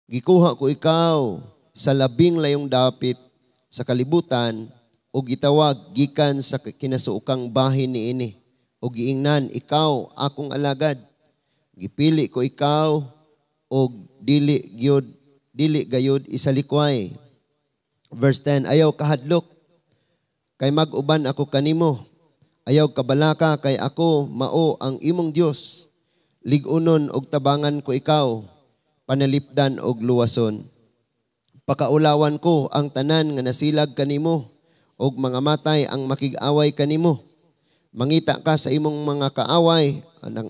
Gikuha ko ikaw sa labing layong dapit sa kalibutan o gitawag gikan sa kinasuukang bahin niini o giingnan ikaw akong alagad. Gipili ko ikaw o dili gayud isalikway. Verse 10, ayaw kahadlok kay mag-uban ako kanimo. Ayaw kabalaka kay ako mao ang imong Dios. Ligunon og tabangan ko ikaw, panalipdan og luwason. Pakaulawan ko ang tanan nga nasilag kanimo og mga matay ang makig-away kanimo. Mangita ka sa imong mga kaaway,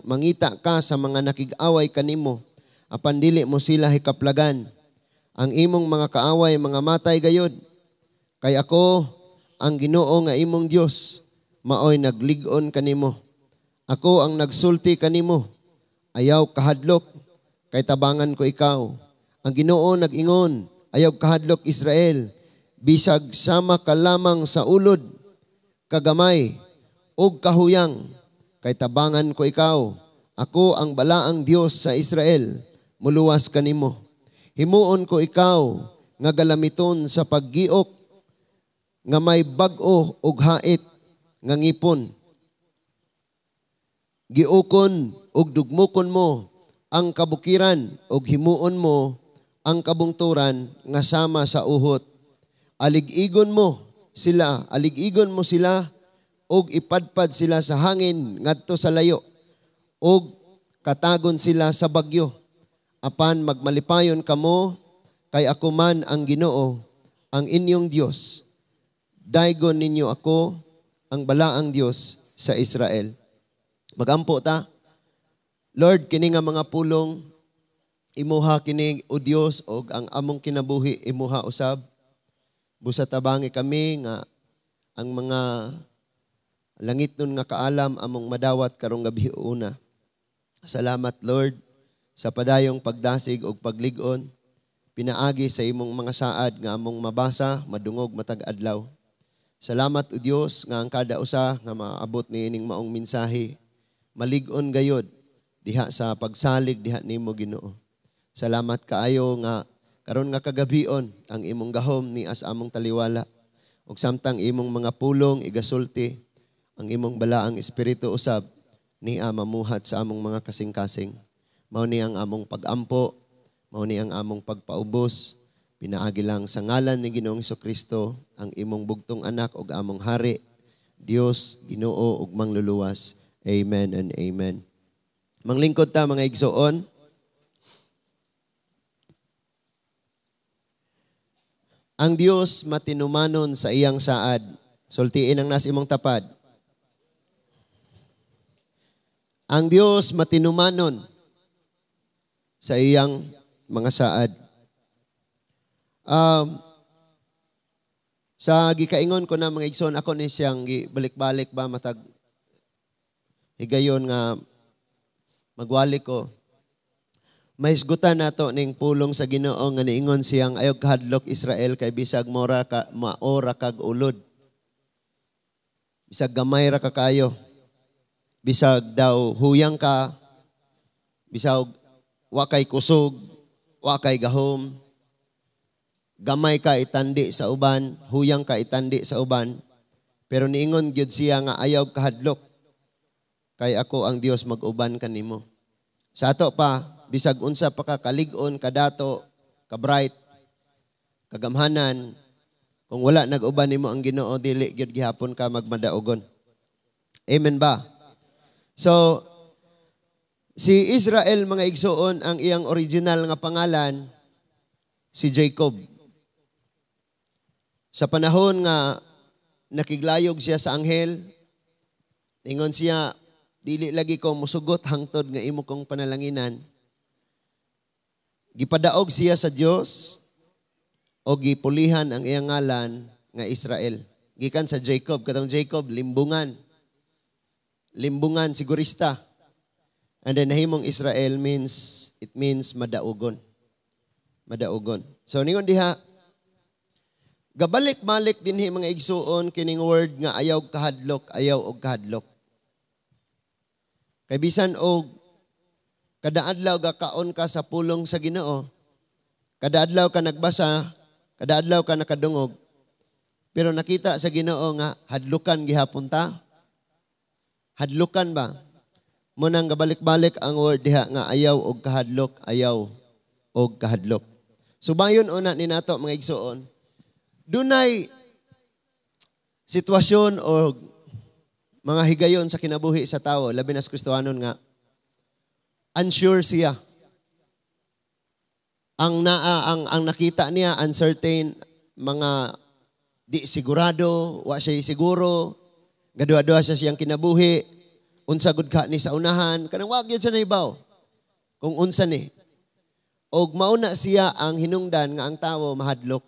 mangita ka sa mga nakig-away kanimo, apan dili mo sila hikaplagan. Ang imong mga kaaway, mga matay gayod. Kay ako, ang Ginoo nga imong Dios, maoy naglig-on kanimo. Ako ang nagsulti kanimo. Ayaw kahadlok, kay tabangan ko ikaw. Ang Ginoo nag-ingon, ayaw kahadlok Israel, bisag sama ka lamang sa ulod, kagamay, og kahuyang, kay tabangan ko ikaw. Ako ang balaang Dios sa Israel, muluwas kanimo. Himuon ko ikaw nga galamiton sa paggiok, nga may bag-o og hait nga ngipon. Giukon og dugmukon mo ang kabukiran og himuon mo ang kabungturan nga sama sa uhot. Alig-igon mo sila og ipadpad sila sa hangin ngadto sa layo og katagon sila sa bagyo. Apan magmalipayon kamo kay ako man ang Ginoo, ang inyong Dios. Daygon ninyo ako, ang balaang Dios sa Israel. Magampo ta. Lord, kini nga mga pulong imuha kini o Dios og ang among kinabuhi imuha usab. Busa tabangi kami nga ang mga langit nun nga kaalam among madawat karong gabi una. Salamat Lord sa padayong pagdasig og paglig-on, pinaagi sa imong mga saad nga among mabasa, madungog matag adlaw. Salamat o Dios nga ang kada usa nga maabot niining maong mensahe, malig-on gayod diha sa pagsalig diha nimo Ginoo. Salamat kaayo nga karon nga kagabion ang imong gahom ni as among taliwala ug samtang imong mga pulong igasulti ang imong balaang espiritu usab ni mamuhat sa among mga kasing-kasing. Mao ni ang among pag-ampo, mao ni ang among pagpaubos. Pinaagi lang sa ngalan ni Ginoong Jesucristo, ang imong bugtong anak ug among hari, Dios, Ginoo ug mangluluwas. Amen and amen. Manglingkod ta mga igsoon. Ang Dios matinumanon sa iyang saad. Sultiin ang nas imong tapad. Ang Dios matinumanon sa iyang mga saad. Sa gikaingon ko na mga igsoon, ako ni siyang balik-balik ba matag higayon nga magwali ko. Mahisgutan nato ning pulong sa Ginoo nga niingon siyang ayaw kahadlok Israel kay bisag maora kag ulod. Bisag gamay ra ka kayo. Bisag daw huyang ka. Bisag wakay kusog, wakay gahom. Gamay ka itandi sa uban, huyang ka itandi sa uban. Pero niingon gyud siya nga ayaw kahadlok. Kay ako ang Dios mag-uban kanimo. Sa ato pa, bisag unsa pa ka kalig-on, kadato, kabright, kagamhanan, kung wala nag-uban nimo ang Ginoo, dili gyud gihapon ka magmadaogon. Amen ba? So, si Israel mga igsoon, ang iyang original nga pangalan, si Jacob. Sa panahon nga nakiglayog siya sa anghel, ingon siya, dili lagi ko musugot hangtod nga imo kong panalanginan. Gipadaog siya sa Dios o gipulihan ang iyang ngalan nga Israel. Gikan sa Jacob, katong Jacob, limbungan. Limbungan, sigurista. And then nahimong Israel it means madaugon. Madaugon. So ningon diha, gabalik-balik dinhi mga igsuon kining word nga ayaw og kahadlok. Kay bisan og kada adlaw gakaon ka sa pulong sa Ginoo, Kada adlaw ka nagbasa, kada adlaw ka nakadungog. Pero nakita sa Ginoo nga hadlukan gihapon ta. Hadlukan ba? Munang gabalik-balik ang word diha nga ayaw og kahadlok, ayaw og kahadlok. Subayon una ni nato mga igsoon. Dunay sitwasyon o mga higayon sa kinabuhi sa tao, labi na sa Kristohanon nga unsure siya. Ang nakita niya uncertain, mga di sigurado, wa siya siguro, gadua-dua siya siyang kinabuhi, unsa gud ka ni sa unahan, kanang wa gyud siya naibaw. Kung unsa ni. Og mauna siya ang hinungdan nga ang tawo mahadlok.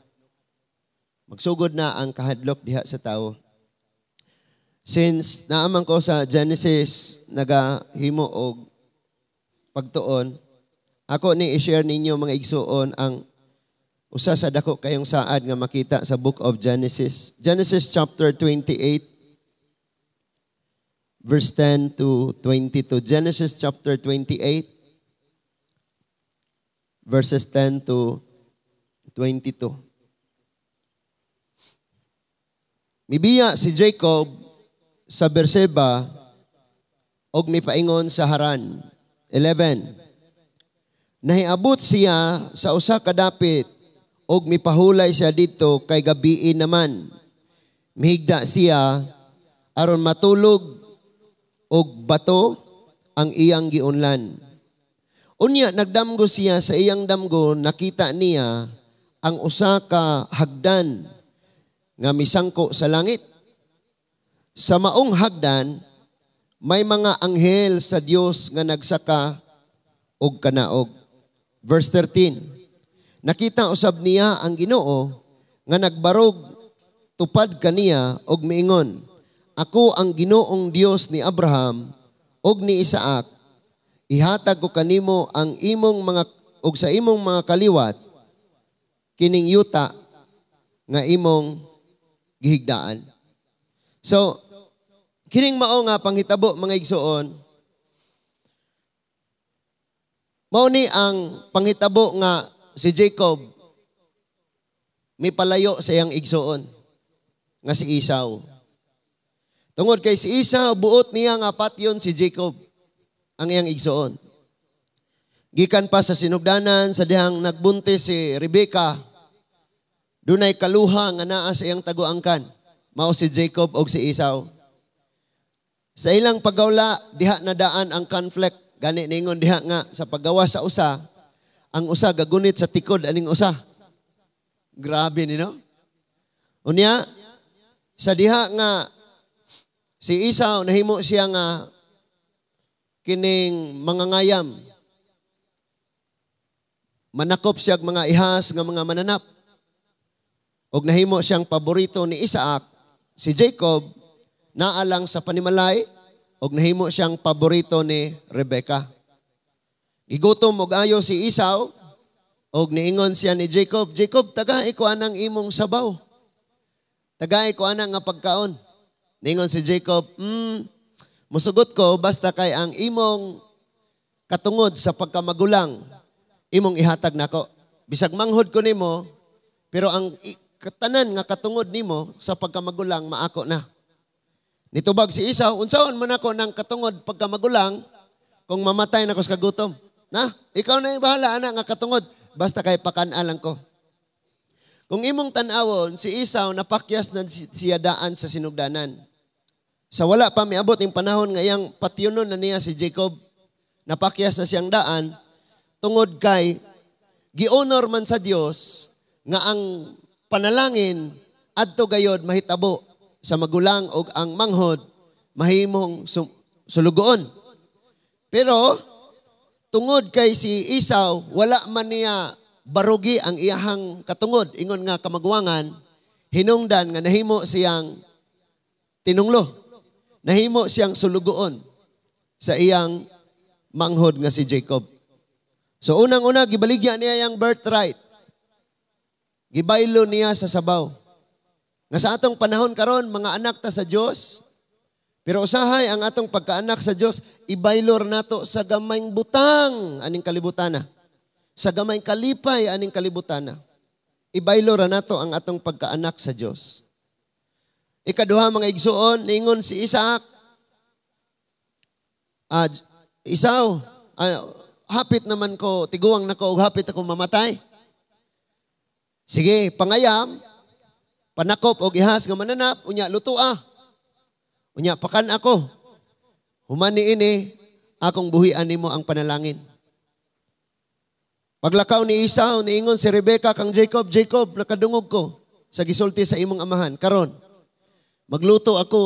Magsugod na ang kahadlok diha sa tawo. Since naaman ko sa Genesis nagahimo og pagtuon, ako ni i-share ninyo mga igsuon ang usa sa dako kayong saad nga makita sa book of Genesis. Genesis chapter 28 verse 10 to 22. Genesis chapter 28 verses 10 to 22. Mibiya si Jacob sa Berseba og mipaingon sa Haran. 11. Nahiabot siya sa usa ka dapit og mipahulay siya dito kay gabiin naman. Mihigda siya aron matulog og bato ang iyang giunlan. Unya nagdamgo siya sa iyang damgo, nakita niya ang usa ka hagdan nga misangko sa langit. Sa maong hagdan may mga anghel sa Dios nga nagsaka og kanaog. Verse 13. Nakita usab niya ang Ginoo nga nagbarog tupad kaniya og miingon, ako ang Ginoong Dios ni Abraham og ni Isaac. Ihatag ko kanimo ang imong mga og sa imong mga kaliwat kining yuta nga imong gihigdaan. So, kining mao nga panghitabo mga igsoon, mao ni ang panghitabo nga si Jacob may palayo sa iyang igsoon nga si Esau. Tungod kay si Esau buot niya nga patyon si Jacob ang iyang igsoon. Gikan pa sa sinugdanan sa dihang nagbuntis si Rebecca, dunay kaluha nga naa sa iyang taguangkan, mao si Jacob og si Esau. Sa ilang paggawla diha nadaan ang conflict, gani ningon diha nga sa paggawa sa usa, ang usa gagunit sa tikod aning usa. Grabe ni no? Unya sa diha nga si Esau nahimo siya nga kining mangangayam. Manakop siya mga ihas nga mga mananap. Og nahimo siyang paborito ni Isaac, si Jacob naalang sa panimalay og nahimo siyang paborito ni Rebecca. Gigutom og ayo si Esau og niingon siya ni Jacob, Jacob, tagay ko anang imong sabaw. Tagay ko anang nga pagkaon. Niingon si Jacob, musugot ko basta kay ang imong katungod sa pagkamagulang, imong ihatag nako. Bisag manghod ko nimo, pero ang katanan nga katungod nimo sa pagkamagulang maako na. Nitubag si Esau, unsaon man ako ng katungod pagkamagulang kung mamatay na ko sa kagutom. Na, ikaw na yung bahala, anak, nga katungod. Basta kay pakan-alang ko. Kung imong tanawon, si Esau napakyas na siya daan sa sinugdanan. Sa wala pa miabot yung panahon nga iyang patyunon na niya si Jacob, napakyas na siyang daan, tungod kay gi-honor man sa Dios nga ang panalangin adto gayod mahitabo sa magulang o ang manghod mahimong sulugoon. Pero tungod kay si Esau, wala man niya barugi ang iyahang katungod. Ingon nga kamagwangan, hinungdan nga nahimo siyang tinunglo. Nahimo siyang sulugoon sa iyang manghod nga si Jacob. So unang-una, gibaligya niya yung birthright. Gibaylo niya sa sabaw. Nga sa atong panahon karon mga anak ta sa Dios, pero usahay ang atong pagkaanak sa Dios, ibaylor nato sa gamayng butang aning kalibutan na. sa gamay kalipay aning kalibutan na. Ibaylo ra nato ang atong pagkaanak sa Dios. Ikaduha mga igsuon, ningon si Isaac, Isaw, hapit naman ko, tiguang na ko, hapit ako mamatay. Sige, pangayam, panakop o ihas nga mananap, unya lutua. Unya pakan ako. Humani ini, akong buhian nimo ang panalangin. Paglakaw ni Esau, niingon si Rebecca kang Jacob, Jacob, nakadungog ko sa gisulti sa imong amahan. Karon, magluto ako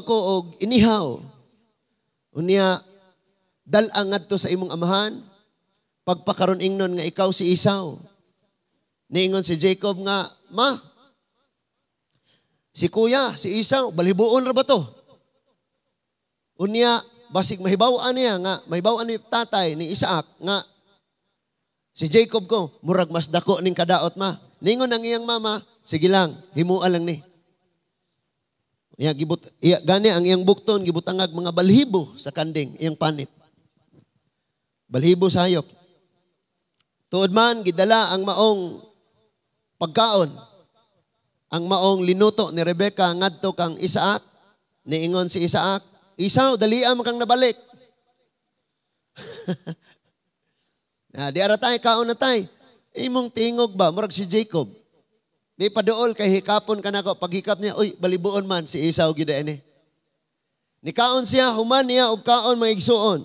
og inihaw. Unya, dalang ngadto sa imong amahan, pagpakaron ingnon nga ikaw si Esau. Niingon si Jacob nga, ma, si kuya, si Esau, balhibuon ra ba to? Unya, basig mahibaw-an niya nga, mahibaw-an ni tatay ni Isaac nga, si Jacob ko, murag mas dako ning kadaot ma. Ningon ang iyang mama, sige lang, himua lang ni. Gani ang iyang bukton, gibutangag mga balhibo sa kanding, iyang panit. Balhibo sa hayop. Tuod man, gidala ang maong pagkaon. Ang maong linuto ni Rebecca ngadto kang Isaac. Niingon si Isaac, Esau, daliam kang nabalik. Di ara tayo, kaon na tayo. Imong tingog ba, murag si Jacob. Di padool kay hikapon ka na ko. Paghikap niya, uy, balibuon man si Esau gida ini. Nikaon siya, human niya, o kaon mga igsuon.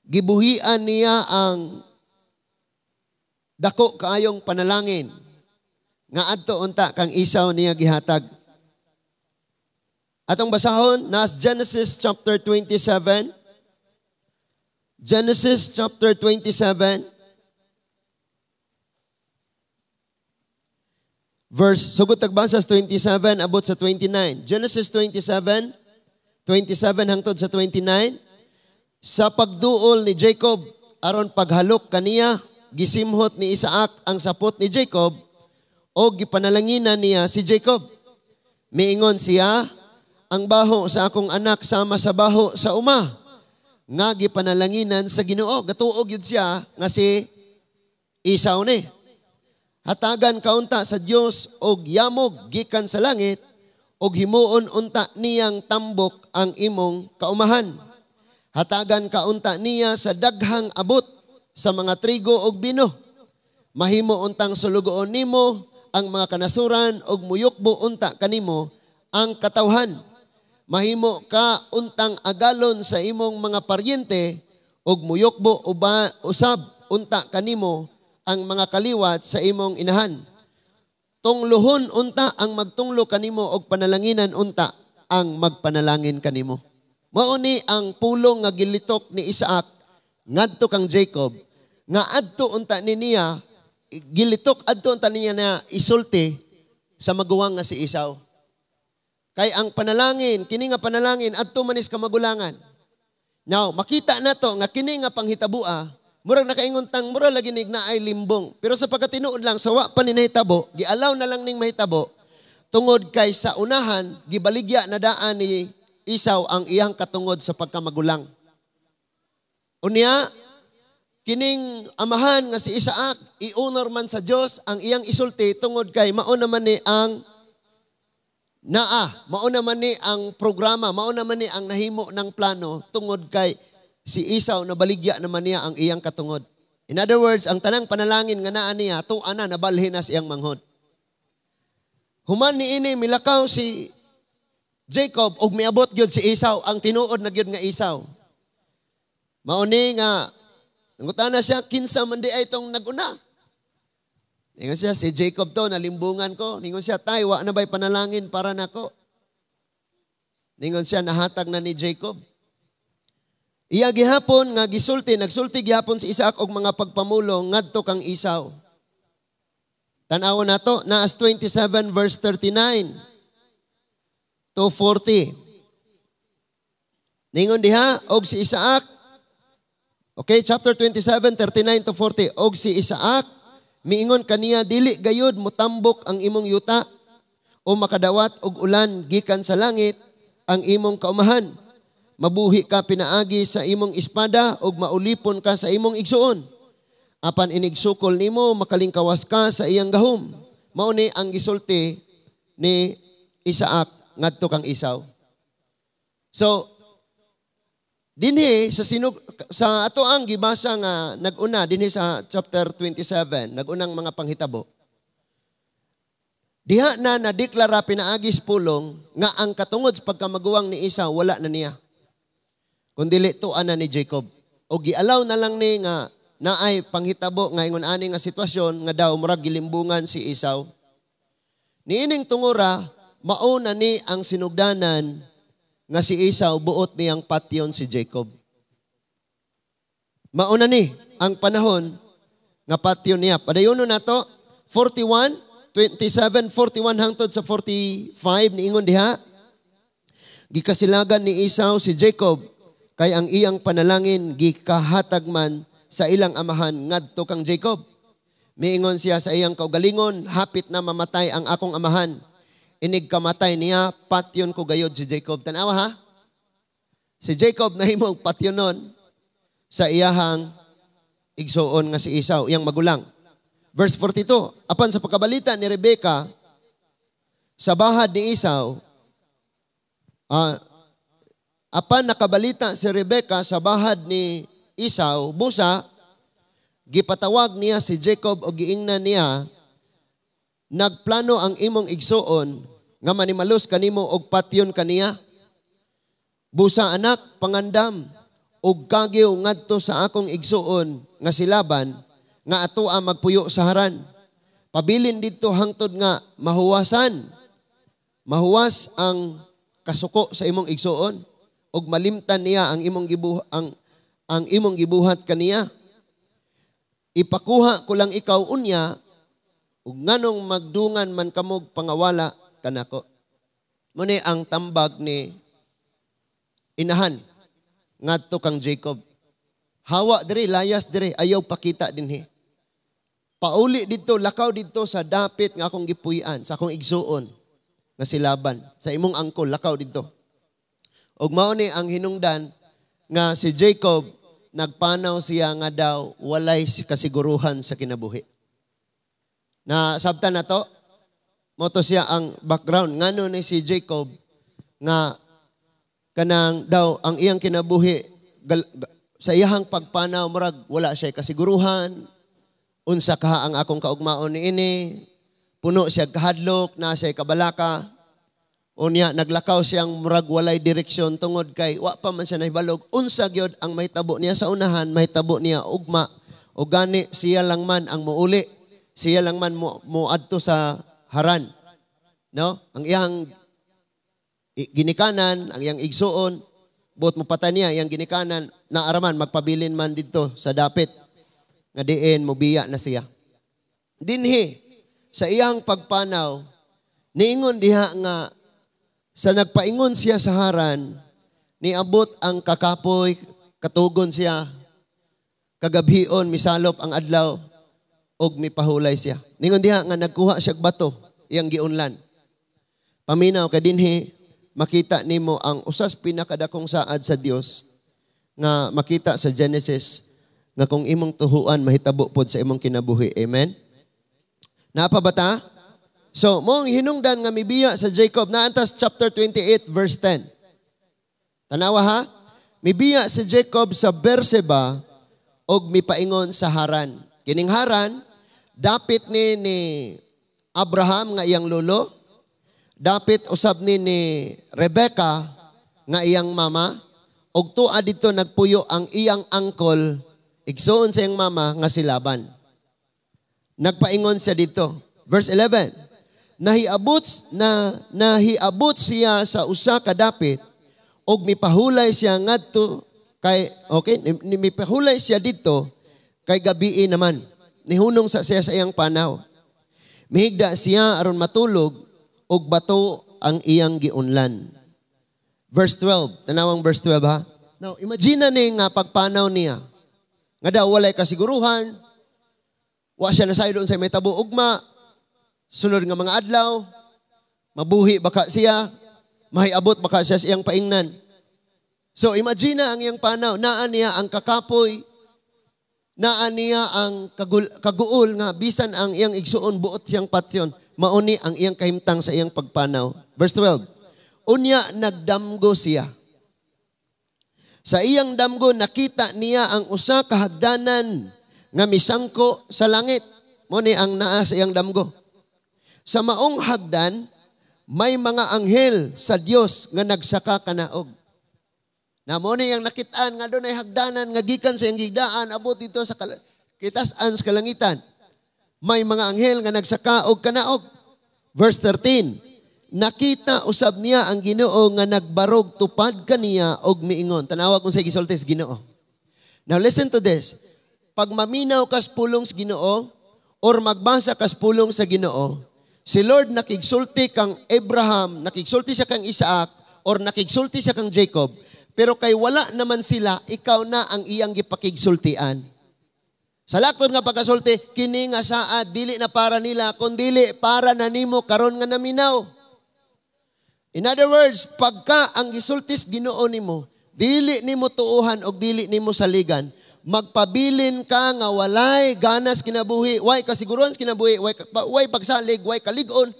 Gibuhian niya ang dako kaayong panalangin. Nga adto unta kang Esau niya gihatag. Atong basahon, nas Genesis chapter 27. Genesis chapter 27. Verse, sugot tagbasa sa 27, abot sa 29. Genesis 27, 27 hangtod sa 29. Sa pagduol ni Jacob, aron paghalok kaniya, gisimhot ni Isaac ang sapot ni Jacob, o gipanalanginan niya si Jacob. Miingon siya, ang baho sa akong anak sama sa baho sa uma, nga gipanalanginan sa Ginoo. Gatuog yun siya nga si Esau ni. Hatagan kaunta sa Dios og yamog gikan sa langit og himuon unta niyang tambok ang imong kaumahan. Hatagan kaunta niya sa daghang abot sa mga trigo og bino. Mahimo untang sulugoon nimo ang mga kanasuran og muyukbo unta kanimo ang katawhan. Mahimo ka untang agalon sa imong mga paryente og muyukbo usab unta kanimo ang mga kaliwat sa imong inahan. Tungluhon unta ang magtunglo kanimo og panalanginan unta ang magpanalangin kanimo. Mao ni ang pulong nga gilitok ni Isaac ngadto kang Jacob nga adto unta niya gilitok adto unta niya na isulti sa maguwang nga si Esau. Kay ang panalangin, kini nga panalangin adto manis ka magulangan. Now, makita nato nga kini nga panghitabua, murag nakaingon tang mura lagi nig na ay limbong. Pero sa pagkatinuod lang sa wa pa ni nahitabo, gialaw na lang ning mahitabo tungod kay sa unahan gibaligya na daan ni Esau ang iyang katungod sa pagkamagulang. Unya, kining amahan nga si Isaac, i-honor man sa Dios ang iyang isulti tungod kay mao naman ni ang mao naman ni ang programa, mao naman ni ang nahimo ng plano tungod kay si Esau nabaligya naman niya ang iyang katungod. In other words, ang tanang panalangin nga naa niya, tuan na nabalhin na siyang manghod. Human ni ini milakaw si Jacob og miabot gyud si Esau, ang tinuod na gyud nga Esau. Mao ni nga nangutana siya kinsa man di ay tong naguna. Ningon siya, si Jacob to, nalimbungan ko. Ningon siya, tay, wa na ba'y panalangin para nako? Ningon siya, nahatag na ni Jacob. Iya gihapon nga nagsulti gihapon si Isaac og mga pagpamulong ngadto kang Esau. Tan-awon nato, naas 27 verse 39 to 40. Ningon diha, og si Isaac, okay, chapter 27, 39 to 40, og si Isaac, miingon kaniya, dili gayud mutambok ang imong yuta o makadawat og ulan gikan sa langit ang imong kaumahan. mabuhi ka pinaagi sa imong espada ug maulipon ka sa imong igsuon. Apan inigsukol nimo makalingkawas ka sa iyang gahom. Mao ni ang gisulti ni Isaac ngadto kang Esau. So dinhi sa ato ang gibasa nga nag-una dinhi sa chapter 27, nag-unang mga panghitabo. Diha na nadeklara pinaagis pulong nga ang katungod sa pagkamaguwang ni Esau wala na niya. Kundili tuan na ni Jacob. O gialaw na lang ni nga naay panghitabo nga ingon ani nga sitwasyon nga daw murag gilimbungan si Esau. Niining tungura mao na ni ang sinugdanan nga si Esau buot niyang patyon si Jacob. Mao na ni ang panahon nga patyon niya. Padayono nato 27, 41 hangtod sa 45 niingon diha. Gikasilagan ni Esau si Jacob kay ang iyang panalangin gikahatag man sa ilang amahan ngadto kang Jacob. Miingon siya sa iyang kaugalingon, hapit na mamatay ang akong amahan. Inig kamatay niya, patyon ko gayod si Jacob. Tanawa ha? Si Jacob nahimong patyonon sa iyahang igsuon nga si Esau, iyang magulang. Verse 42, apan sa pagkabalita ni Rebecca sa bahad ni Esau, apan nakabalita si Rebecca sa bahad ni Esau, busa, gipatawag niya si Jacob o giingnan niya, nagplano ang imong igsuon nga manimalos kanimo og patyon kaniya. Busa anak, pangandam, og kagiw ngadto sa akong igsuon nga si Laban, nga atoa magpuyo sa haran. Pabilin dito hangtod nga mahuwasan. Mahuwas ang kasuko sa imong igsuon og malimtan niya ang imong gibuhat kaniya. Ipakuha ko lang ikaw unya ug nganong magdungan man kamog pangawala kanako. Muni ang tambag ni inahan ngadto kang Jacob. Hawa diri, layas diri, ayaw pakita dinhi. Pauli dito, lakaw dito sa dapit nga akong gipuy-an, sa akong igsuon nga si Laban, sa imong angkol, lakaw dito. Ug mao ni ang hinungdan nga si Jacob nagpanaw siya nga daw walay kasiguruhan sa kinabuhi. Na sabtan na to, moto siya ang background ngano ni si Jacob nga kanang daw ang iyang kinabuhi sa iyang pagpanaw murag wala siya kasiguruhan. Unsa ka ang akong kaugmaon niini, puno siya kahadlok, na siya kabalaka. Unya naglakaw siyang murag walay direksyon tungod kay wa pa man siya nahibalog. Unsa gyud ang mahitabo niya sa unahan, mahitabo niya ugma. O gani siya lang man ang muuli, siya lang man muadto sa haran. No? Ang iyang ginikanan, ang iyang igsuon, buot mo patay niya, iyang ginikanan, naaraman, magpabilin man dito sa dapit. Nga diin, mubiya na siya. Dinhi, sa iyang pagpanaw, niingon diha nga, sa nagpaingon siya sa haran, niabot ang kakapoy, katugon siya, kagabhion, misalop ang adlaw, og mipahulay siya. Ningon diha nga, nagkuha siya bato, iyang giunlan. Paminaw ka dinhi, makita nimo ang usas pinakadakong saad sa Dios nga makita sa Genesis nga kung imong tuhuan mahitabo pod sa imong kinabuhi. Amen? Napabata? So, mong hinungdan nga mibiya sa Jacob na antas chapter 28 verse 10. Tanawa ha? Mibiya si Jacob sa Berseba og mipaingon sa Haran. Kining Haran, dapit ni Abraham nga iyang lolo, dapit usab ni Rebecca nga iyang mama, og tua dito nagpuyo ang iyang angkol, igsuon sa iyang mama nga si Laban. Nagpaingon siya dito. Verse 11, nahiabot siya sa usa ka dapit og mipahulay siya ngadto kay mipahulay siya dito kay gabii naman. Nihunong sa siya sa iyang panaw. Mihigda siya aron matulog og bato ang iyang giunlan. Verse 12. Tanawang verse 12 ha. Now, imagine ni nga pagpanaw niya. Nga daw walay kasiguruhan. Wa siya nasay doon sa may tabo ugma. Sunod nga mga adlaw. Mabuhi baka siya. Mahiabot baka siya sa iyang paingnan. So imagine ang iyang panaw, naa niya ang kakapoy, naa niya ang kaguol nga bisan ang iyang igsuon buot siyang patyon, mauni ang iyang kahimtang sa iyang pagpanaw. Verse 12. Unya nagdamgo siya. Sa iyang damgo nakita niya ang usa ka hagdanan nga misangko sa langit. Muni ang naa sa iyang damgo. Sa maong hagdan may mga anghel sa Dios nga nagsaka kanaog. Na mo ni ang nakitaan nga doon ay hagdanan nga gikan sa iyang gigdaan abot dito sa kitasan sa kalangitan. May mga anghel nga nagsaka og kanaog. Verse 13. Nakita usab niya ang Ginoo nga nagbarog tupad kaniya og miingon. Tanawa kung sa gisultis Ginoo. Now listen to this. Pag maminaw kas pulong sa Ginoo or magbasa kas pulong sa Ginoo, si Lord nakigsulti kang Abraham, nakigsulti siya kang Isaac, or nakigsulti siya kang Jacob. Pero kay wala naman sila, ikaw na ang iyang gipakigsultian. Sa lakton nga pagkasulti, kini nga saad, dili na para nila, kundili para na nimo karon nga naminaw. In other words, pagka ang gisultis Ginoo nimo, dili nimo tuuhan o dili nimo saligan, magpabilin ka nga walay ganas kinabuhi, way kasiguruhan kinabuhi, way pagsalig, way kaligon,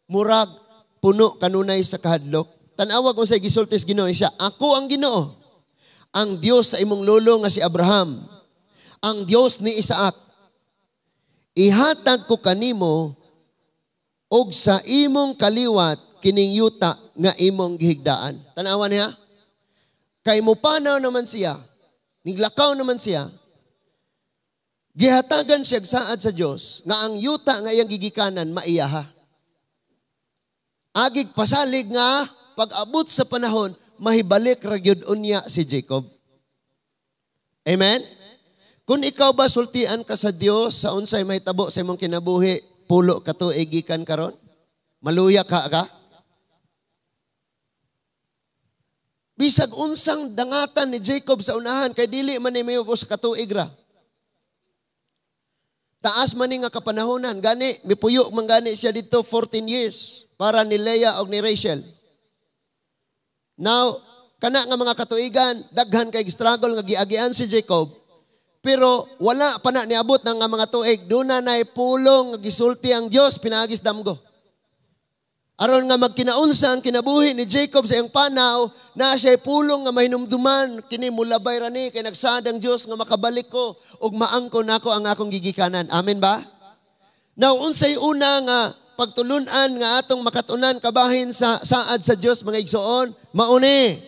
murag puno kanunay sa kahadlok. Tanawa kung sa gisultis Ginoo siya, ako ang Ginoo, ang Dios sa imong lolo nga si Abraham, ang Dios ni Isaac. Ihatag ko kanimo og sa imong kaliwat kining yuta nga imong gihigdaan. Tanawa niya, kay mupanaw naman siya, niglakaw naman siya, gihatagan siya saad sa Dios nga ang yuta nga iyang gigikanan maiyaha. Agig pasalig nga pag-abot sa panahon, mahibalik ragyod unya si Jacob. Amen? Kung ikaw ba sultian ka sa Dios sa unsay may tabo sa imong kinabuhi, pulo ka to igikan karon? Maluya ka? Bisag unsang dangatan ni Jacob sa unahan, kay dili man ni mayog sa katuig ra. Taas man ni nga kapanahonan, gani, mipuyo man gani siya dito 14 years para ni Leah o ni Rachel. Now, kana nga mga katuigan, daghan kay struggle nga giagian si Jacob, pero wala pa na niabot ng nga mga tuig, doon na pulong nga gisulti ang Diyos, pinagis damgo. Aron nga magkinaunsa ang kinabuhi ni Jacob sa iyang panaw, na siya'y pulong nga mahinumduman, kini mulabay rani, kay nagsadang Diyos nga makabalik ko, ug maangko nako ang akong gigikanan. Amen ba? Now, unsay una nga pagtulunan nga atong makatunan kabahin sa saad sa Dios mga igsoon, mauni.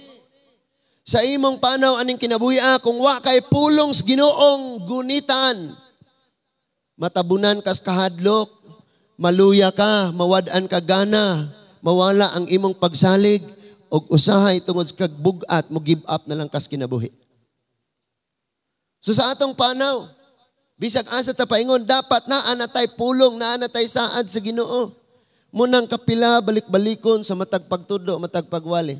Sa imong panaw aning kinabuhi kung wa kay pulong sa Ginoong gunitan, matabunan kas kahadlok, maluya ka, mawad-an ka gana, mawala ang imong pagsalig, og usahay tungod sa kagbugat, mo give up na lang kas kinabuhi. So sa atong panaw, bisag asa ta paingon, dapat naa na tay pulong, naa na tay saad sa Ginoo. Munang kapila balik-balikon sa matag pagtudlo, matag pagwali.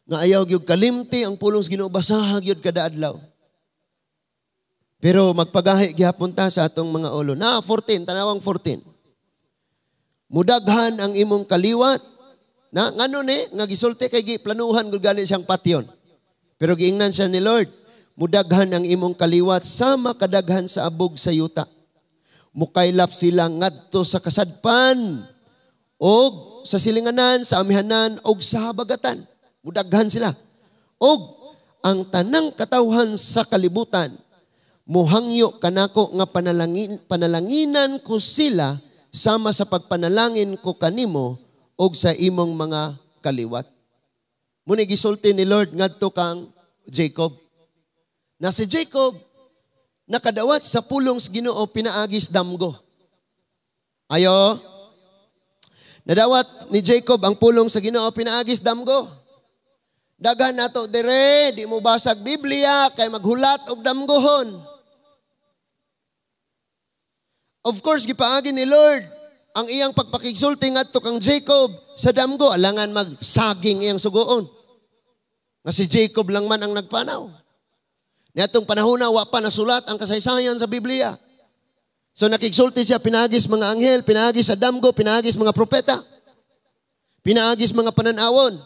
Nga ayaw gyud kalimti ang pulong sa Ginoo, basahag gyud kada adlaw. Pero magpagahi gihapon ta sa atong mga ulo. 14, tanawang 14. Mudaghan ang imong kaliwat. Na ngano ni nga gisulti kay giplanuhan gud gali siyang patyon. Pero giingnan siya ni Lord, mudaghan ang imong kaliwat sama kadaghan sa abog sa yuta. Mukaylap sila ngadto sa kasadpan og sa silinganan, sa amihanan og sa habagatan. Mudaghan sila. Og ang tanang katawhan sa kalibutan, muhangyo kanako nga panalanginan ko sila sama sa pagpanalangin ko kanimo og sa imong mga kaliwat. Muna gisulti ni Lord ngadto kang Jacob. Na si Jacob, nakadawat sa pulong sa Ginoo pinaagis damgo. Ayo? Nadawat ni Jacob ang pulong sa Ginoo pinaagis damgo. Daghan nato dire, di mo basag Biblia, kay maghulat og damgohon. Of course, gipaagi ni Lord ang iyang pagpakigsulti ngadto kang Jacob sa damgo, alangan magsaging iyang sugoon. Nga si Jacob lang man ang nagpanaw. Niatong panahon na, wa pa nasulat ang kasaysayan sa Biblia. So nakigsulti siya, pinagis mga anghel, pinagis sa damgo, pinagis mga propeta, pinagis mga pananawon.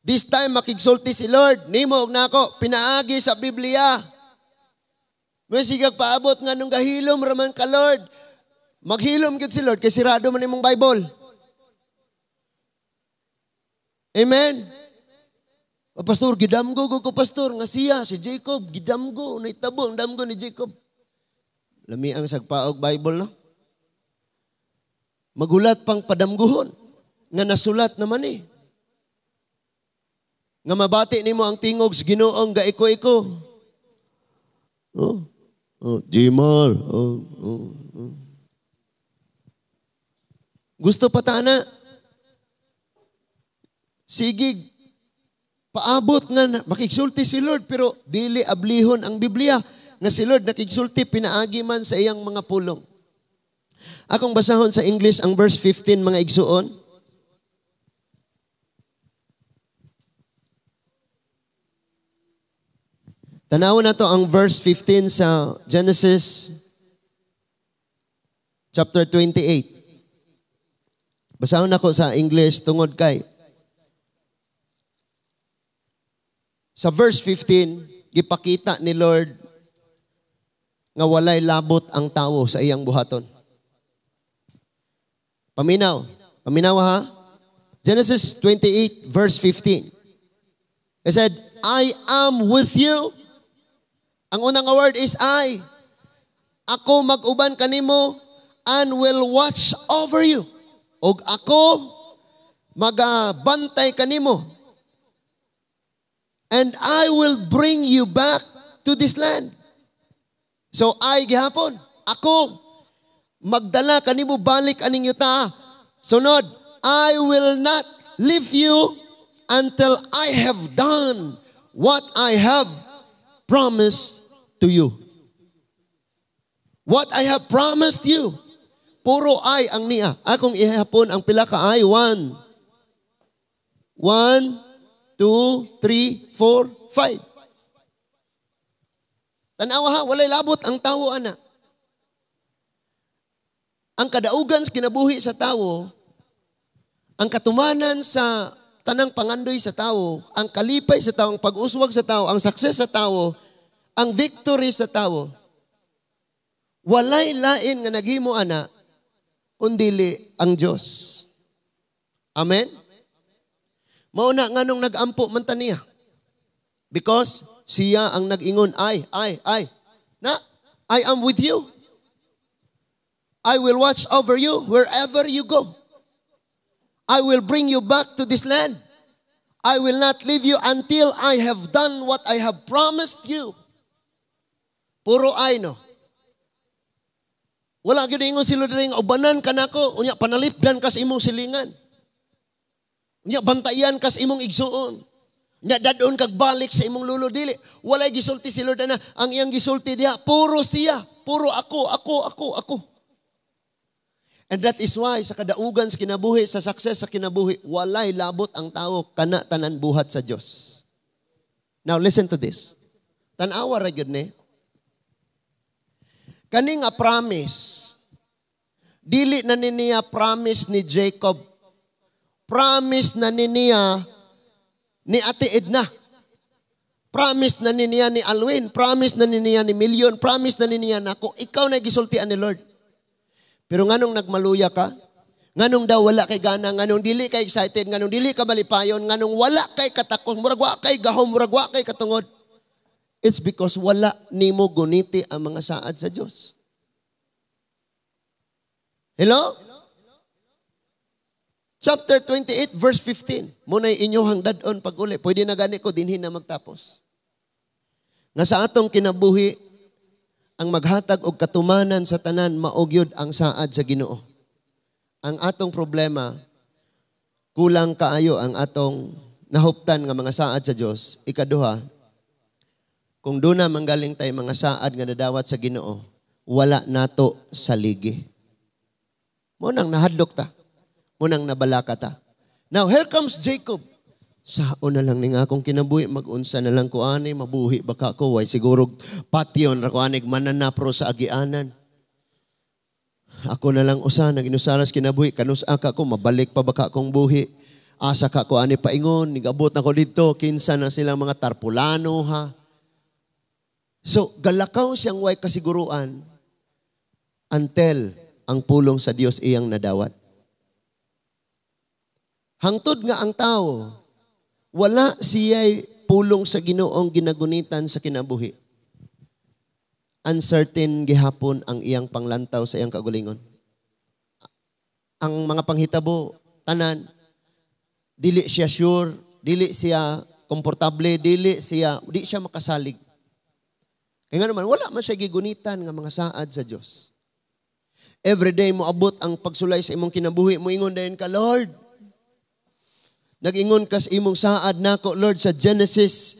This time makigsulti si Lord, nimo og nako pinaagi sa Biblia. May sigag paabot nga nung gahilom raman ka Lord. Maghilom gid si Lord kay sirado man imong Bible. Amen. O pastor, gidamgo ko pastor nga siya si Jacob, gidamgo naitabo ang damgo ni Jacob. Lami ang sagpaog Bible no. Magulat pang padamguhon nga nasulat naman eh. Nga mabati nimo ang tingog sa Ginoong gaiko-iko. Jimar. Gusto pa tana. Sigig. Paabot nga makigsulti si Lord pero dili ablihon ang Biblia. Nga si Lord nakigsulti pinaagi man sa iyang mga pulong. Akong basahon sa English ang verse 15 mga igsuon. Tanawon na to ang verse 15 sa Genesis chapter 28. Basahon ako sa English tungod kay. Sa verse 15, gipakita ni Lord nga walay labot ang tao sa iyang buhaton. Paminaw. Paminaw ha? Genesis 28 verse 15. It said, I am with you. Ang unang word is I. Ako mag-uban kanimo and will watch over you. Og ako magabantay kanimo. And I will bring you back to this land. So I gihapon, ako magdala kanimo balik aning yuta. Sunod, I will not leave you until I have done what I have promised to you. What I have promised you. Puro ay ang niya. Akong ihapon ang pila ka ay. 1, 2, 3, 4, 5. Tanawa ha, walay labot ang tao, ana. Ang kadaugan sa kinabuhi sa tao, ang katumanan sa tanang pangandoy sa tao, ang kalipay sa tao, ang pag-uswag sa tao, ang success sa tao, ang victory sa tao, walay lain nga naghimo ana, undili ang Diyos. Amen? Mauna nga nung nag-ampo man taniya. Because siya ang nag-ingon, I. Na, I am with you. I will watch over you wherever you go. I will bring you back to this land. I will not leave you until I have done what I have promised you. Puro ay no. Wala gyud ingon sila diri nga ubanan kanako, unya panalipdan kas imong silingan. Unya bantayan kas imong igsuon. Unya dadon kag balik sa imong lulo dili. Walay gisulti si Lord na ang iyang gisulti diha puro siya, puro ako. And that is why sa kadaugan sa kinabuhi, sa success sa kinabuhi, walay labot ang tao kana tanan buhat sa Dios. Now listen to this. Tan-awa ra gyud ni. Kani nga promise, dili na niya promise ni Jacob. Promise na niya ni Ate Edna. Promise na niya ni Alwin. Promise na niya ni Million. Promise na niya na kung ikaw na gisultian ni Lord. Pero nganong nagmaluya ka? Nganong daw wala kay gana? Nganong dili kay excited? Nganong dili ka malipayon? Nganong wala kay katakos? Murag wa kay gahom? Murag wa kay katungod? It's because wala nimo guniti ang mga saad sa Diyos. Hello? Chapter 28 verse 15. Muna'y inyohang dadon pag uli. Pwede na gani ko dinhin na magtapos. Nga sa atong kinabuhi, ang maghatag og katumanan sa tanan maogyod ang saad sa Ginoo. Ang atong problema, kulang kaayo ang atong nahuptan nga mga saad sa Dios. Ikaduha, kung doon na manggaling tayo mga saad nga nadawat sa Ginoo, wala nato sa ligi. Munang nahadlok ta. Munang nabalaka ta. Now, here comes Jacob. Saon na lang ning akong kinabuhi, mag-unsa na lang ko ani, mabuhi baka ko, way siguro patyon ra ko anig mananapro sa agianan. Ako na lang usa, naginusalas kinabuhi, kanus aka ko, mabalik pa baka kong buhi. Asa ka ko ani paingon, nigabot na ko dito, kinsa na silang mga tarpulano ha. So, galakaw siyang way kasiguruan until ang pulong sa Dios iyang nadawat. Hangtod nga ang tao, wala siya'y pulong sa Ginoong ginagunitan sa kinabuhi. Uncertain gihapon ang iyang panglantaw sa iyang kagulingon. Ang mga panghitabo, tanan, dili siya sure, dili siya komportable, di siya makasalig. Kaya nga naman, wala man siya gigunitan nga mga saad sa Diyos. Everyday mo abot ang pagsulay sa imong kinabuhi, mo ingon dayon ka, Lord. Nag-ingon ka sa imong saad nako, Lord, sa Genesis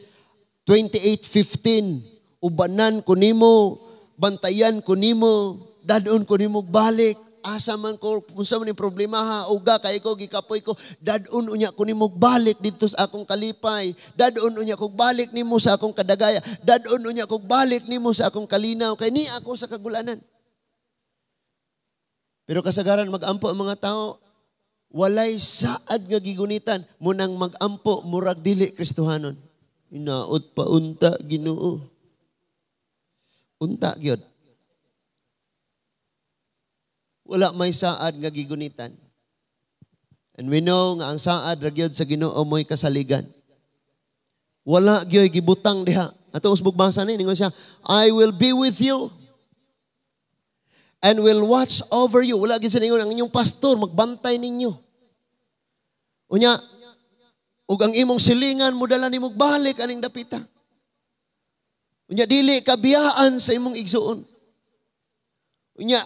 28:15. Ubanan ko nimo, bantayan ko nimo, dadon ko nimo balik. Asa man ko, unsa man ni problema ha, uga kay ko, gikapoy ko, dadon unya ko nimo balik dito sa akong kalipay. Dadon unya ko balik nimo sa akong kadagaya. Dadon unya ko balik nimo sa akong kalinaw. Kay ni ako sa kagulanan. Pero kasagaran mag-ampo ang mga tao, walay saad nga gigunitan, munang mag-ampo, murag dili Kristohanon. Inaot pa unta, Ginoo. Unta gyud. Wala may saad nga gigunitan. And we know nga ang saad ra gyud sa Ginoo mo'y kasaligan. Wala gyud gibutang diha. Ato usbog basa ni ningon siya, I will be with you and will watch over you. Wala gyud sa ningon ang inyong pastor magbantay ninyo. Unya, ug ang imong silingan mo dala nimo balik aning dapita. Unya dili kabiyaan sa imong igsuon. Unya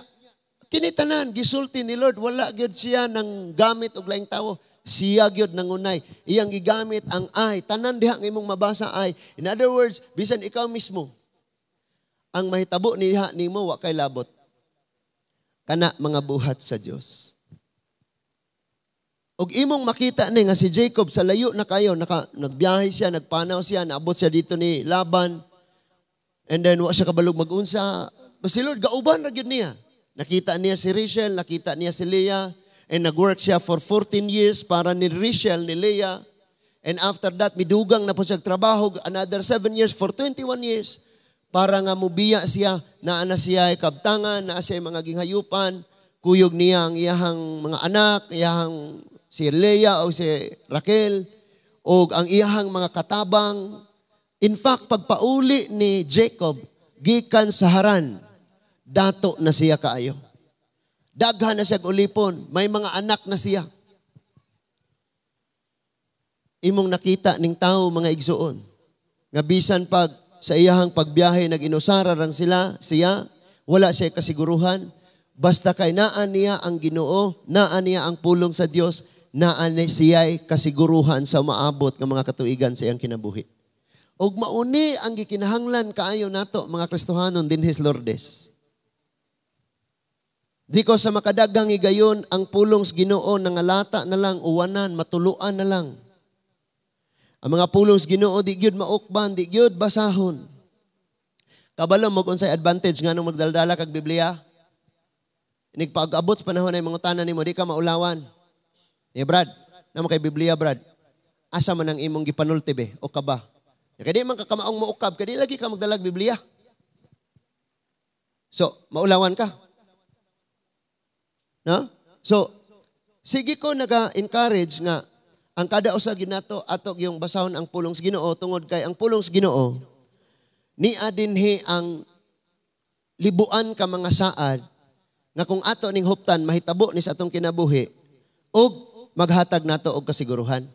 kini tanan gisulti ni Lord, wala gyud siya nang gamit og laing tawo. Siya gyud nangunay. Iyang gigamit ang ay. Tanan diha nga imong mabasa ay. In other words, bisan ikaw mismo ang mahitabo niha nimo wa kay labot. Kana mga buhat sa Dios. Og imong makita ni nga si Jacob sa layo na kayo, nagbiyahe siya, nagpanaw siya, naabot siya dito ni Laban. And then wa siya kabalog mag-unsa. Si Lord gauban ra gyud niya. Nakita niya si Rachel, nakita niya si Leah, and nag-work siya for 14 years para ni Rachel, ni Leah. And after that, midugang na po siya trabaho, another 7 years, for 21 years, para nga mubiya siya, na siya ay kabtangan, na siya ay mga ginghayupan, kuyog niya ang iyahang mga anak, iyahang si Leah o si Raquel, o ang iyahang mga katabang. In fact, pagpauli ni Jacob, gikan sa Haran, dato na siya kaayo. Daghan na siya ulipon. May mga anak na siya. Imong nakita ning tao mga igsuon. Nga bisan pag sa iyahang pagbiyahe nag-inusara rang siya, wala siya kasiguruhan. Basta kay naan niya ang Ginoo, naan niya ang pulong sa Dios, naan siya'y kasiguruhan sa maabot ng mga katuigan sa iyang kinabuhi. Og mauni ang gikinahanglan kaayo nato mga Kristohanon dinhis Lourdes. Di ko sa makadagang igayon ang pulong sa Ginoo nangalata na lang, uwanan, matuluan na lang. Ang mga pulong sa Ginoo di gyud maukban, di gyud basahon. Kabalo mo kung say advantage nga nung magdaldala kag Biblia. Nigpag-abot sa panahon ay mga tanan nimo, di ka maulawan. Brad, namo kay Biblia, Brad. Asa man ang imong gipanulti be o kaba? Kaya di man ka kamaong maukab, kaya di lagi ka magdalag Biblia. So, maulawan ka. No? So, sige ko naga-encourage nga ang kada usa ginato atog yung basahon ang pulong sa Ginoo tungod kay ang pulong sa Ginoo niya dinhi ang libuan ka mga saad nga kung ato ning huptan mahitabo ni sa atong kinabuhi ug maghatag nato og kasiguruhan.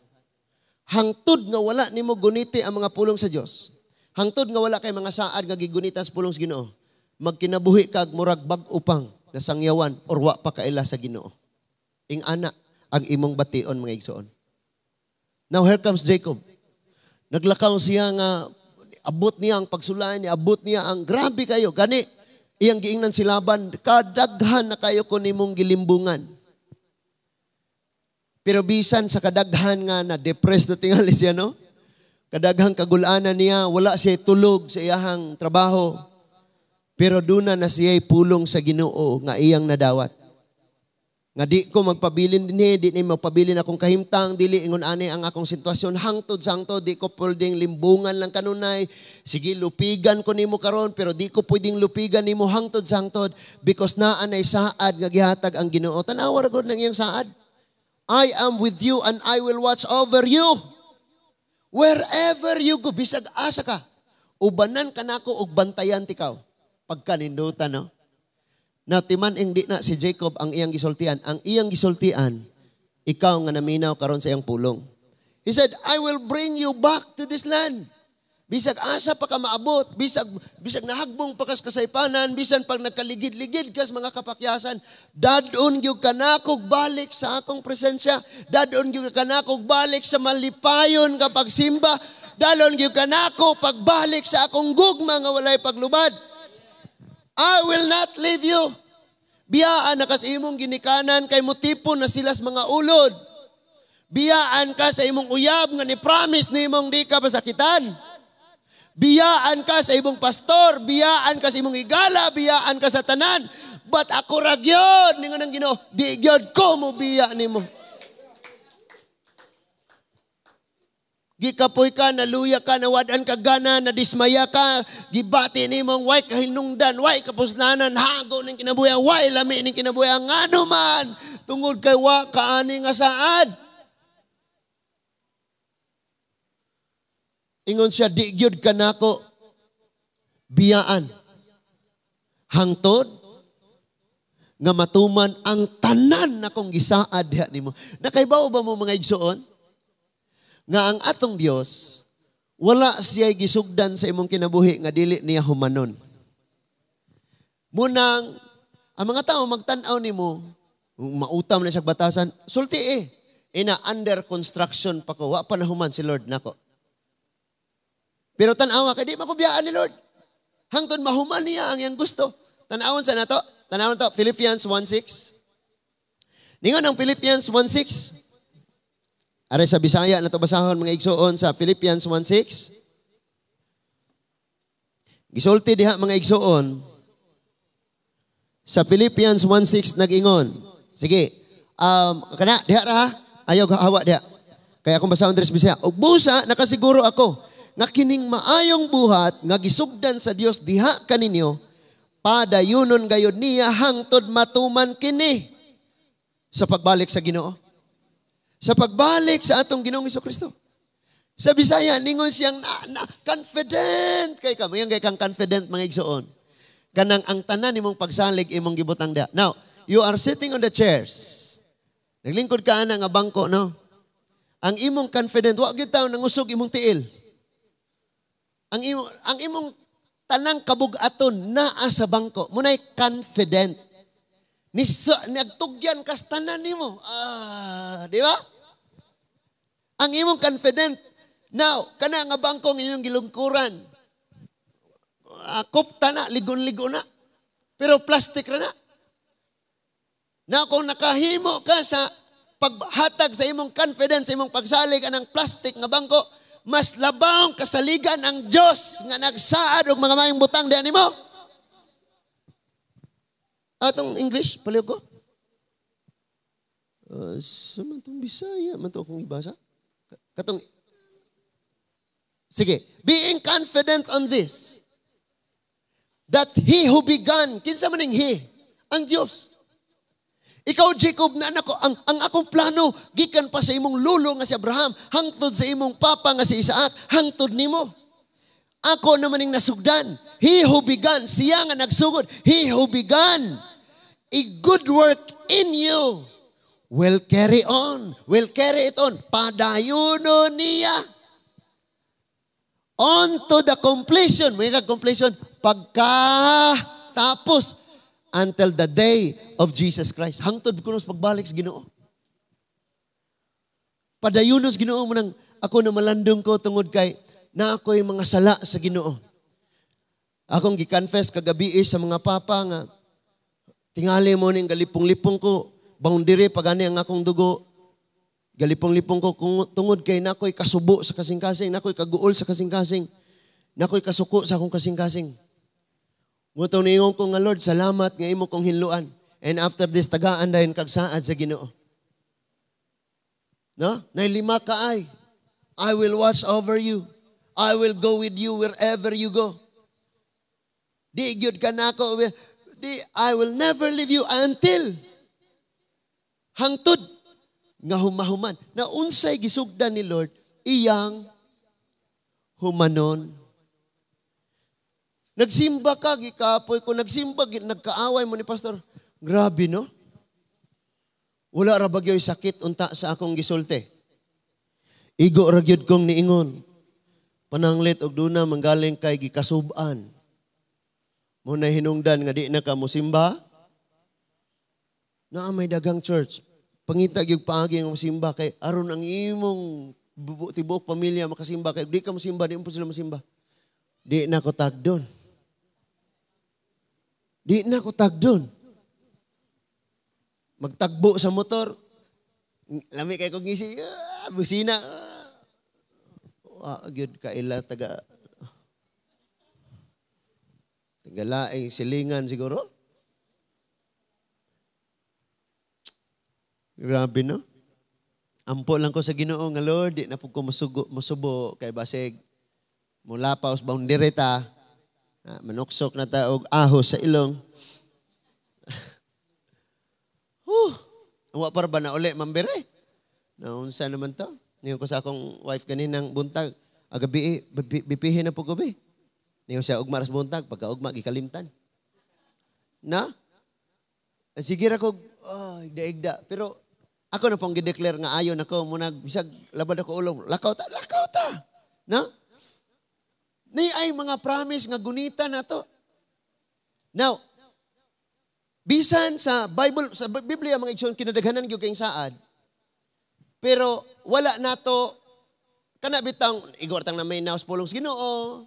Hangtod nga wala nimo guniti ang mga pulong sa Dios. Hangtod nga wala kay mga saad nga gigunitan sa pulong sa Ginoo. Magkinabuhi kag murag bag-o pang nasangyawan or wa pa kaila sa Ginoo. Ing ana ang imong bation mga igsoon. Now here comes Jacob. Naglakaw siya nga abot niya ang pagsulay niya, abot niya ang grabe kayo. Gani iyang giingnan si Laban, kadaghan na kayo kun imong gilimbungan. Pero bisan sa kadaghan nga na depressed na tingali siya, no? Kadaghang kagulanan niya, wala siya tulog sa iyahang trabaho. Pero duna na siya'y pulong sa Ginoo nga iyang nadawat. Nga di ko magpabilin dinhi, di ni magpabilin akong kahimtang, dili ingon ani ang akong sitwasyon hangtod sa hangtod, di ko pwedeng limbungan lang kanunay. Sige, lupigan ko nimo karon, pero di ko pwedeng lupigan nimo hangtod sa hangtod because naa nay saad nga gihatag ang Ginoo. Tanawa ra gud nang iyang saad. I am with you and I will watch over you. Wherever you go, bisag asa ka, ubanan ka nako og bantayan tikaw. Pagkanindutan, no? Now, timan di na si Jacob ang iyang gisultian. Ang iyang gisultian, ikaw nga naminaw karon sa iyang pulong. He said, I will bring you back to this land. Bisag asa pa ka maabot, bisag nahagbong pa kas kasaypanan, bisan pag nagkaligid-ligid kas mga kapakyasan, dadon gyud kanakog balik sa akong presensya, dadon gyud kanakog balik sa malipayon nga pagsimba, dadon gyud kanako pagbalik sa akong gugma nga walay paglubad. I will not leave you. Biyaan na kas imong ginikanan kay motipon na silas mga ulod. Biyaan ka sa imong uyab nga ni promise nimong di ka masakitan. Biyaan ka sa imong pastor, biyaan ka sa imong igala, biyaan ka sa tanan. But ako ra gyud ningon ang Ginoo, di gyud ko mo biya nimo. Gikapoy ka, naluya ka, nawadan ka gana, nadismaya ka, gibati nimong way kahinungdan, way kapuslanan, hago ning kinabuhi, way lami ning kinabuhi, ngano man tungod kay wa kaani nga saad. Ingon siya, di gyud kanako biyaan. Hangtod nga matuman ang tanan na kong gisaad diha nimo. Nakaibaw ba mo mga igsoon? Nga ang atong Dios wala siya gisugdan sa imong kinabuhi nga dili niya humanon. Munang ang mga tao magtan-aw nimo, mautam na siya batasan, sulti ina under construction pa ko, wa pa nahuman si Lord nako. Pero tanawa kay di makubiyaan ni Lord. Hangtod mahuman niya ang iyang gusto. Tanawon sa nato. Tanawon to Philippians 1:6. Ningon ang Philippians 1:6. Aray sa Bisaya na to basahon mga igsoon sa Philippians 1:6. Gisulti diha mga igsoon. Sa Philippians 1:6 nag-ingon. Sige. Kana diha ra. Ayaw hawa diha. Kaya akong basahon diri sa Bisaya. Og busa nakasiguro ako nga kining maayong buhat nga gisugdan sa Dios diha kaninyo padayunon gayud niya hangtod matuman kini sa pagbalik sa Ginoo. Sa pagbalik sa atong Ginoong Hesukristo. Sa Bisaya ningon siyang confident kay ka. Mayang kay kang confident mga igsoon. Kanang ang tanan nimong pagsalig imong gibutang da. Now, you are sitting on the chairs. Naglingkod ka na nga bangko, no? Ang imong confident, wa gyud taw nangusog imong tiil. Ang imong tanang kabug-aton naa sa bangko. Munay confident. Nagtugyan kas tanan nimo. Di ba? Ang imong confident. Now, kana nga bangko ng inyong gilungkuran. Kupta na, ligon-ligon na. Pero plastic ra na. Now, kung nakahimo ka sa paghatag sa imong confidence, sa imong pagsalig anang plastic nga bangko, mas labang kasaligan ang Diyos nga nagsaad og mga maayong butang diyan nimo. Atong English, paliw ko. Sa matong Bisaya, matong akong ibasa. Katong, sige, being confident on this, that He who began, kinsa man ning He? Ang Diyos. Ikaw, Jacob, na anak ko, ang akong plano, gikan pa sa imong lulo nga si Abraham, hangtod sa imong papa nga si Isaac, hangtod nimo. Ako naman ning nasugdan. He who began, siya nga nagsugod. He who began a good work in you will carry on. Will carry it on. Padayuno niya. On to the completion. May completion. Pagkatapos. Until the day of Jesus Christ. Hangtod kunos pagbalik sa Ginoo. Padayunos Ginoo mo nang ako na malandong ko tungod kay na ako'y mga sala sa Ginoo. Akong gi-confess kagabi sa mga papa nga tingali mo ning galipong-lipong ko, boundary pagani ang akong dugo. Galipong-lipong ko tungod kay nakoy kasubo sa kasing-kasing, nakoy kaguol sa kasing-kasing, nakoy kasuko sa akong kasing-kasing. Mutaw niingon ko nga Lord, salamat nga imo kong hinluan. And after this, tagaan dahil kagsaad sa Ginoo. No? Na lima ka ay. I will watch over you. I will go with you wherever you go. Di gyud ka nako. I will never leave you until hangtod nga humahuman. Na unsay gisugdan ni Lord, iyang humanon. Nagsimba ka, gikapoy ko, nagsimba, nagkaaway mo ni Pastor. Grabe, no? Wala ra bagyo'y sakit unta sa akong gisulti. Igo ra gyud kong niingon. Pananglit og duna manggaling kay gikasub-an. Mo na hinungdan nga di na ka mosimba. Na may dagang church. Pangita gyud paagi nga mosimba kay aron ang imong tibuok pamilya makasimba kay di ka mosimba di mo sila mosimba. Di na ko tagdon. Di na ko tagdon. Magtagbo sa motor. Lami kay kong ngisi, busina. Gyud kaila tagalaing silingan siguro. Grabe, no? Ampo lang ko sa Ginoo nga Lord, di na po ko musubo kay basig mula pa us boundary ta. Manuksok na ta og ahos sa ilong. Wa para ba na uli mambere? Naunsa naman to? Niyo ko sa akong wife kaninang buntag, agabi bipihin na po gabi. Niyo siya ugma ras buntag, pagka ugma gikalimtan. Na? Sige ra ko, igda-igda. Pero ako na pong gideclare nga ayon ako muna bisag labad ako ulong. Lakaw ta. Na? Ni ay mga promise nga gunita na to. Now, bisan sa Bible, sa Biblia mga igsoon kinadaghanan gyud kay saad. Pero wala nato kana bitang igortang na may naos pulong sa Ginoo.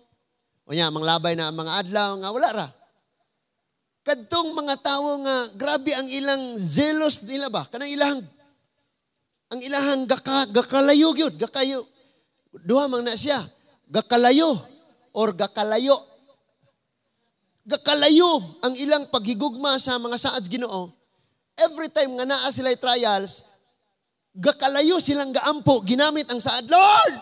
Unya manglabay na ang mga adlaw nga wala ra. Kadtong mga tawo nga grabe ang ilang zealous nila ba? Kanang ang ilahang gakalayo gyud, gakayo. Duha man na siya, gakalayo or gakalayo. Gakalayo ang ilang paghigugma sa mga saad Ginoo. Every time nga naa sila'y trials, gakalayo silang gaampo, ginamit ang saad. Lord,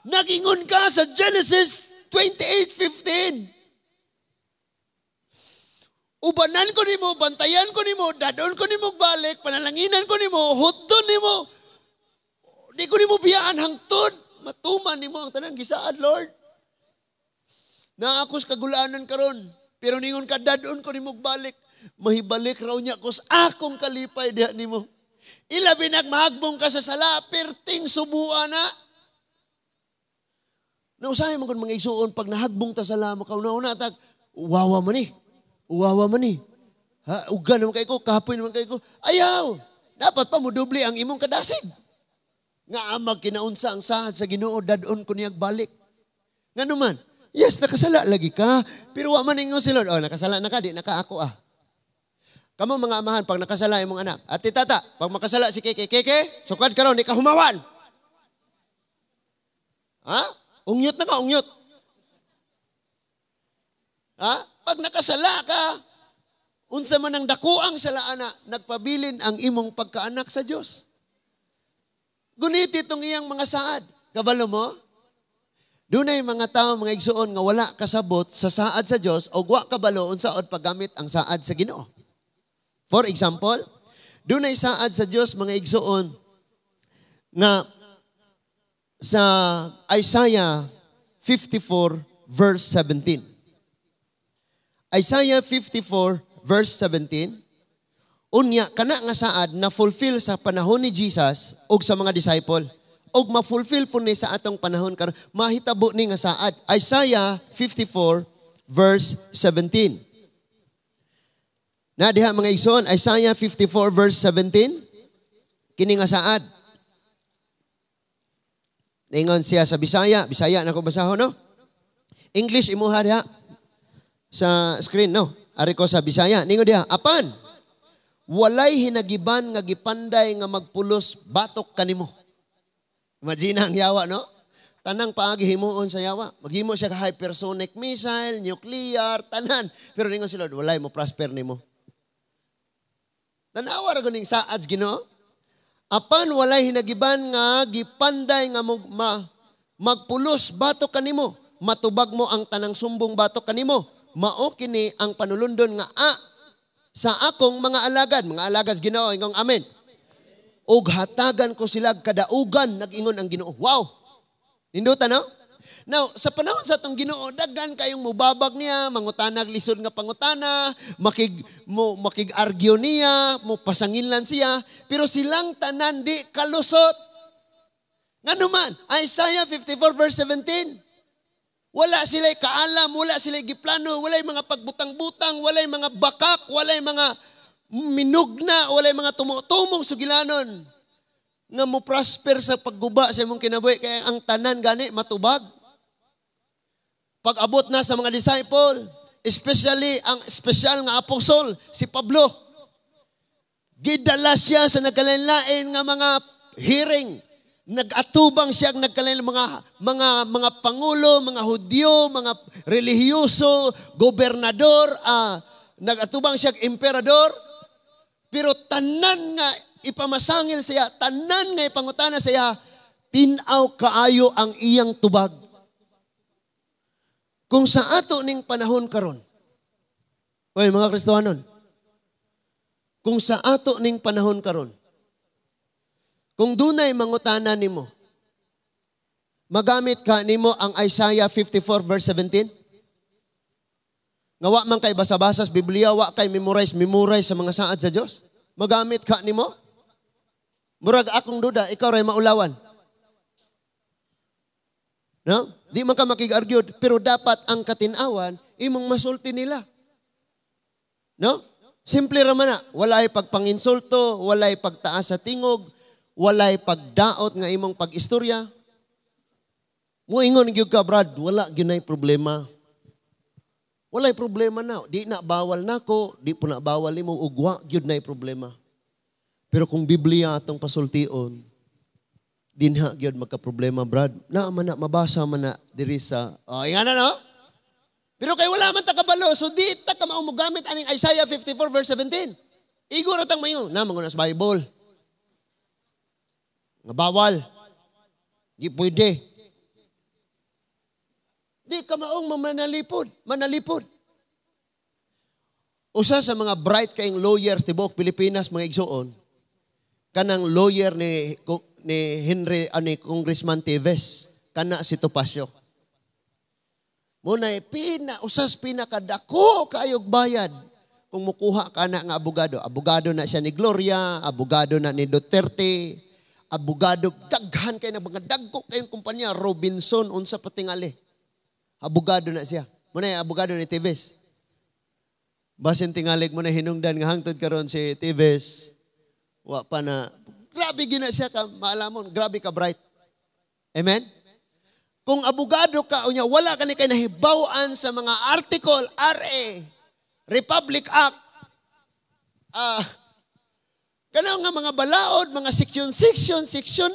nagingon ka sa Genesis 28:15. Ubanan ko nimo, bantayan ko nimo, dadon ko nimo balik, panalanginan ko nimo, hutdon nimo. Di ko nimo biyaan hangtod, matuman nimo ang tanang gisaad, Lord. Na ako sa kagulaanan karon, pero ningon ka dadon ko nimo balik, mahibalik raw niya ko sa akong kalipay diha nimo. Ilabi nagmahagbong ka sa sala, perting subuan na. Nausahay man kun mga igsuon pag nahagbong ta sala mo kauna-una tag uwawa man ni. Uwawa man ni. Ha, uga naman kay ko, kapoy naman kay ko. Ayaw. Dapat pa mo doble ang imong kadasig. Nga amag kinaunsa ang sahad sa Ginoo dadon ko niyag balik. Nga naman, yes, nakasala lagi ka. Pero wa man ingon si Lord, nakasala na ka, di naka ako ah. Kamo mga amahan, pag nakasala imong anak, ati tata, pag makasala si Keke, sukad ka ron, di ka humawan. Ha? Ungyot na ka, ungyot. Ha? Pag nakasala ka, unsa man ang dakuang salaana, nagpabilin ang imong pagkaanak sa Diyos. Gunit itong iyang mga saad. Kabalo mo? Dunay mga tao, mga igsuon nga wala kasabot sa saad sa Diyos o wa kabalo unsaon paggamit ang saad sa Ginoo. For example, dunay saad sa Diyos mga igsuon nga sa Isaiah 54 verse 17. Isaiah 54 verse 17, unya kana nga saad na fulfill sa panahon ni Jesus ug sa mga disciple. Og ma-fulfill po ni sa atong panahon karon mahitabo ni nga saad. Isaiah 54 verse 17. Na diha mga igsoon, Isaiah 54 verse 17. Kini nga saad. Ningon siya sa Bisaya na ko basahon no? English imuha diha sa screen no. Ari ko sa Bisaya. Ningon diha, apan walay hinagiban nga gipanday nga magpulos batok kanimo. Imagine ang yawa, no? Tanang paagi himuon sa yawa. Maghimo siya ka hypersonic missile, nuclear, tanan. Pero ningon si Lord, walay mo prosper nimo. Tanawa ra ganing saad Ginoo. Apan walay hinagiban nga gipanday nga magpulos batok kanimo, matubag mo ang tanang sumbong batok kanimo. Mao kini ang panulundon nga sa akong mga alagad Ginoo, ingong amen. Ug hatagan ko sila kadaugan, nag-ingon ang Ginoo. Wow! Ninduta no? Now, sa panahon sa itong Ginoo, daghan kayong mubabag niya, mangutanag lisod nga pangutana, makig-argue niya, pasangillan siya, pero silang tanan di kalusot. Nga naman, Isaiah 54 verse 17, wala sila'y kaalam, wala sila'y giplano, wala'y mga pagbutang-butang, wala'y mga bakak, wala'y mga minugna, wala'y mga tumong sugilanon, nga mo prosper sa pagguba sa imong kinabuhi, kaya ang tanan gani matubag. Pag-abot na sa mga disciple, especially ang special nga apostol, si Pablo, gidala siya sa nagkalain-lain nga mga hearing. Nag-atubang siya nagkalain mga pangulo, mga Hudyo, mga relihiyoso, gobernador, nag-atubang siya emperador. Pero tanan nga ipamasangil siya, tanan nga ipangutana siya, tinaw kaayo ang iyang tubag. Kung sa ato ning panahon karon, oy mga Kristohanon, kung sa ato ning panahon karon, kung dunay mangutana nimo, magamit ka nimo ang Isaiah 54 verse 17? Nga wa man kay basa-basa sa Biblia, wa kay memorize sa mga saad sa Dios? Magamit ka nimo? Murag akong duda, ikaw ray maulawan. No? Di man ka makig-argue, pero dapat ang katinawan, imong masulti nila. No? Simple raman na, walay pagpanginsulto, walay pagtaas sa tingog, walay pagdaot nga imong pag-istorya. Muingon gyud ka, Brad, wala gyud nay problema. Walay problema na. Di na bawal nako, di po na bawal nimo, ugwa gyud nay problema. Pero kung Biblia atong pasultion, dinha gyud magka-problema, Brad. Mabasa man na diri sa ingana no? Pero kay wala man ta kabalo, so di ta ka mao mogamit aning Isaiah 54 verse 17. Iguro tang mayo na mangunas Bible. Nga bawal. Di pwede. Di ka maong manalipod. Usa sa mga bright kayong lawyers tibok Pilipinas, mga igsoon, kanang lawyer ni Henry, Congressman Teves, kana si Topacio. Muna usas pinakadako kayog bayad kung mukuha ka na nga abogado. Abogado na siya ni Gloria, abogado na ni Duterte, abogado, daghan kayo na mga dagko kayong kumpanya, Robinson, unsa patingali. Abogado na siya. Muna abogado ni Teves. Basin tingalig mo na hinungdan nga hangtod karon si Teves, wa pa na, grabe gina siya ka, maalamon, grabe ka bright. Amen? Kung abogado ka, unya, wala ka ni kayo nahibawaan sa mga article, RA, Republic Act, kanaw nga mga balaod, mga section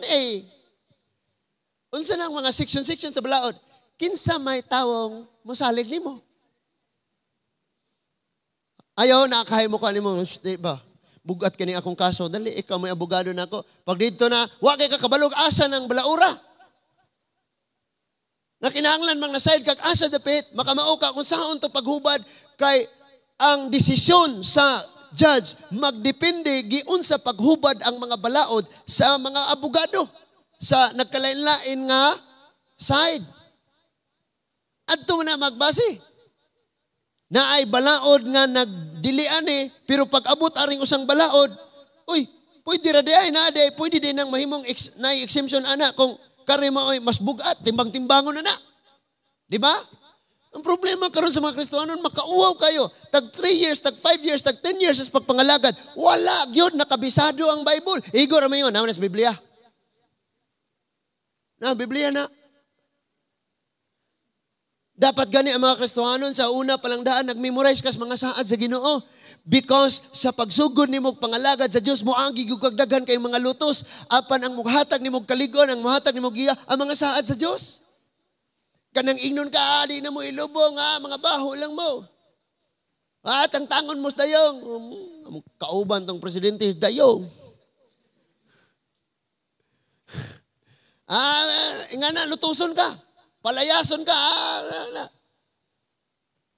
A. Unsa nang mga section sa balaod? Kinsa may tawong musalig nimo. Ayaw, nakahay mo ka nimo, diba? Bugat ka ni akong kaso, dali, ikaw may abogado na ako. Pag dito na, wag kay kakabalog asa ng balaura. Nakinahanglan mang nasayad kag asa dapit, makamao ka kung saan to paghubad kay ang desisyon sa judge magdepende giun sa paghubad ang mga balaod sa mga abogado sa nagkalain-lain nga side. Adto na magbase. Na ay balaod nga nagdilian pero pag abot aring usang balaod, uy, pwede ra di ay na di, pwede din nang mahimong exemption ana kung kare mo mas bugat, timbang-timbangon na. Di ba? Ang problema karon sa mga Kristohanon, makauwaw kayo. Tag 3 years, tag 5 years, tag 10 years sa pagpangalagad. Wala gyud nakabisado ang Bible. Igor ra mayon, naman sa Biblia. Na Biblia na. Dapat gani ang mga Kristohanon sa una palang daan nagmemorize kas mga saad sa Ginoo because sa pagsugod nimo pangalagad sa Dios moagi gyud kag daghan kay mga lutos apan ang muhatag nimo kaligon ang muhatag nimo giya ang mga saad sa Dios. Kanang ingnon ka di na mo ilubong mga baho lang mo. Tangtangon mo sa dayong. Kauban tong presidente, dayong. Nga na, lutuson ka. Palayason ka.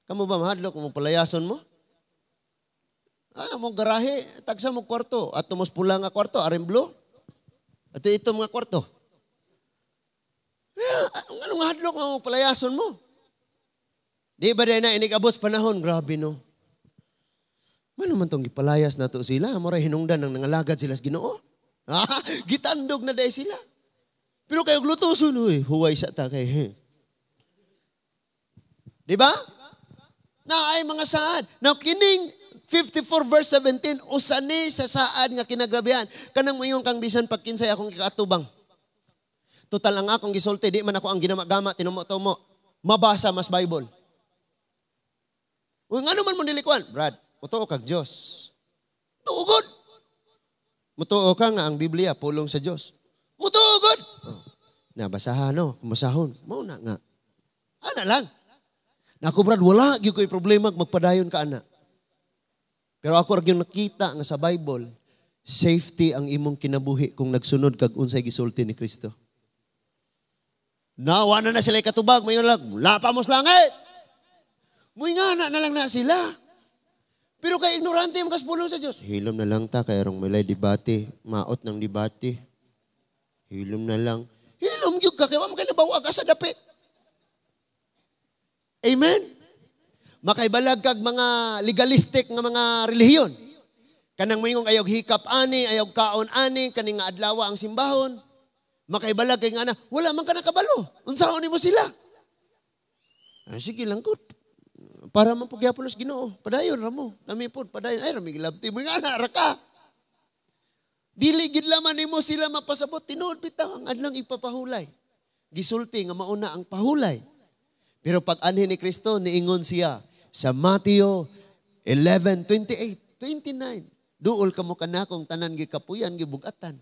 Kamu ba mahadlok mo palayason mo? Mo garahe, tagsa mo kwarto. Ato mos pula nga kwarto, arimblo. Ato ito mga kwarto. Anong hadlok mo palayason mo? Di ba na inikabot panahon? Grabe no. Mano man tong gipalayas na to sila? Mura hinungdan ng nangalagad sila sa Ginoo. Gitandog na dahil sila. Pero kayo glutuson, huway sa ta kay. Di ba? Na ay mga saad. Now, kining 54 verse 17, usani sa saad nga kinagrabihan. Kanang mo yung kang bisan pagkinsay akong kikatubang. Total ang akong gisulti, di man ako ang ginamagama, tinumo-tumo. Mabasa mas Bible. Nga naman mo nilikuan? Brad, mutuo kag Diyos. Tuugod. Mutuo ka nga ang Biblia, pulong sa Diyos. Mutuugod. Nabasahan no, kumasahon. Mauna nga. Ana lang. Naku Brad, wala gyud ko'y problema magpadayon ka ana. Pero ako ra gyud nakita nga sa Bible, safety ang imong kinabuhi kung nagsunod kag unsay gisulti ni Kristo. Nawa na sila katubag, mayon lang, wala pa mos langit. Muingana na lang na sila. Pero kay ignorante yung kaspulong sa Diyos. Hilom na lang ta, kaya rong may debate. Maot ng debate. Hilom na lang. Hilom yung ka, kaya mo kayo nabawa ka sa dapit. Amen? Makaibalag kag mga legalistic nga mga relihiyon. Kanang mayong ayog hikap ani, ayog kaon ani, kaning nga adlaw ang simbahon. Makaibalag kay nga na, wala man ka nakabalo. Unsaon nimo sila? Sige lang ko. Para man pugyapon sa Ginoo. Padayon ra mo. Kami po padayon ay rami gilabti mo nga ra ka. Dili gid laman nimo sila mapasabot tinuod bitaw ang adlang ipapahulay. Gisulti nga mauna ang pahulay. Pero pag anhin ni Kristo niingon siya sa Mateo 11:28, 29. Duol kamo kanakong tanan gikapuyan gibugatan.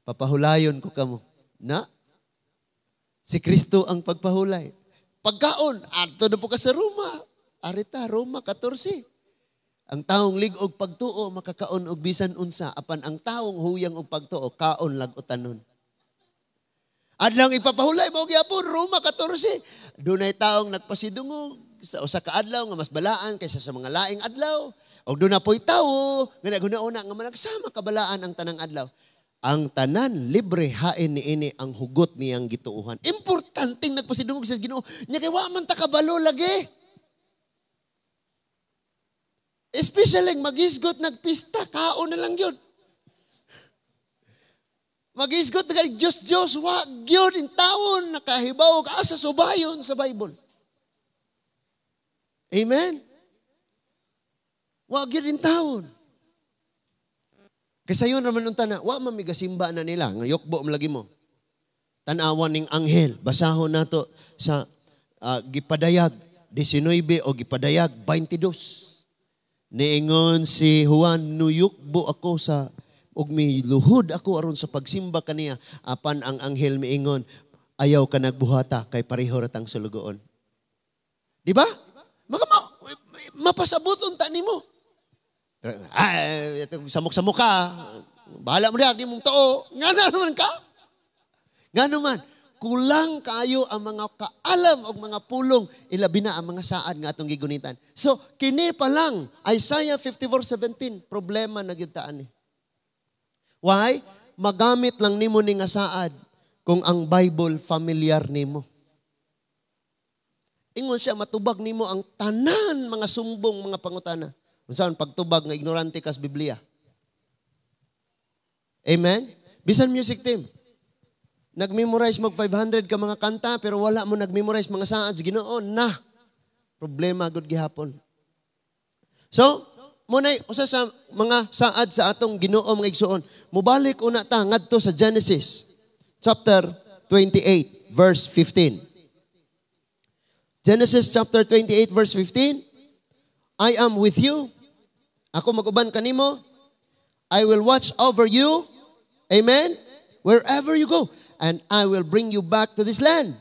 Papahulayon ko kamo. Na? Si Kristo ang pagpahulay. Pagkaon, ato na po ka sa Roma. Arita, Roma 14. Ang taong ligog pagtuo, makakaon og bisan unsa. Apan ang taong huyang og pagtuo, kaon lag utanon. Adlang ipapahulay mo gyapon Roma 14. Dunay taong nagpasidungog sa usa ka adlaw nga mas balaan kaysa sa mga laing adlaw. Og doon na po'y tawo, nga naguna-una nga managsama kabalaan ang tanang adlaw. Ang tanan libre hain ni ini ang hugot niyang gituuhan. Importanteng nagpasidungog sa Ginoo. Nya kay wa man ta kabalo lagi. Especially magisgot nagpista, kaon na lang yun. Magisgot na Diyos, wag yun in taon, nakahibaw ka sa subayon sa Bible. Amen? Wag yun in taon. Kasi yun naman nung tana, wa mamigasimba na nila, ngayokbo lagi mo. Tanawan ning anghel, basahon nato sa gipadayag 19 o gipadayag 22. Niingon si Juan, nuyukbo ako sa ug miluhod ako aron sa pagsimba kaniya. Apan ang anghel miingon, ayaw ka nagbuhata kay pareho ratang sulugoon. Di ba? Mapasabuton ta nimo. Samok-samok ka. Bahala mo diyan, di mong tao. Nga naman ka. Nga naman, kulang kayo ang mga kaalam o mga pulong, ilabi na ang mga saad nga atong gigunitan. So, kini pa lang, Isaiah 54:17, problema na gitaan ni. Why? Magamit lang nimo ni nga saad kung ang Bible familiar nimo. Ingon siya, matubag nimo ang tanan mga sumbong mga pangutana. Unsaon pagtubag nga ignorante kas Biblia. Amen? Bisan music team. Nag-memorize mag 500 ka mga kanta pero wala mo nag-memorize mga saad sa Ginoo na. Problema gud gihapon. So, muna usa sa mga saad sa atong Ginoo mga igsuon. Mubalik una ta ngadto sa Genesis chapter 28 verse 15. Genesis chapter 28 verse 15. I am with you. Ako mag-uban kanimo. I will watch over you. Amen? Wherever you go. And I will bring you back to this land.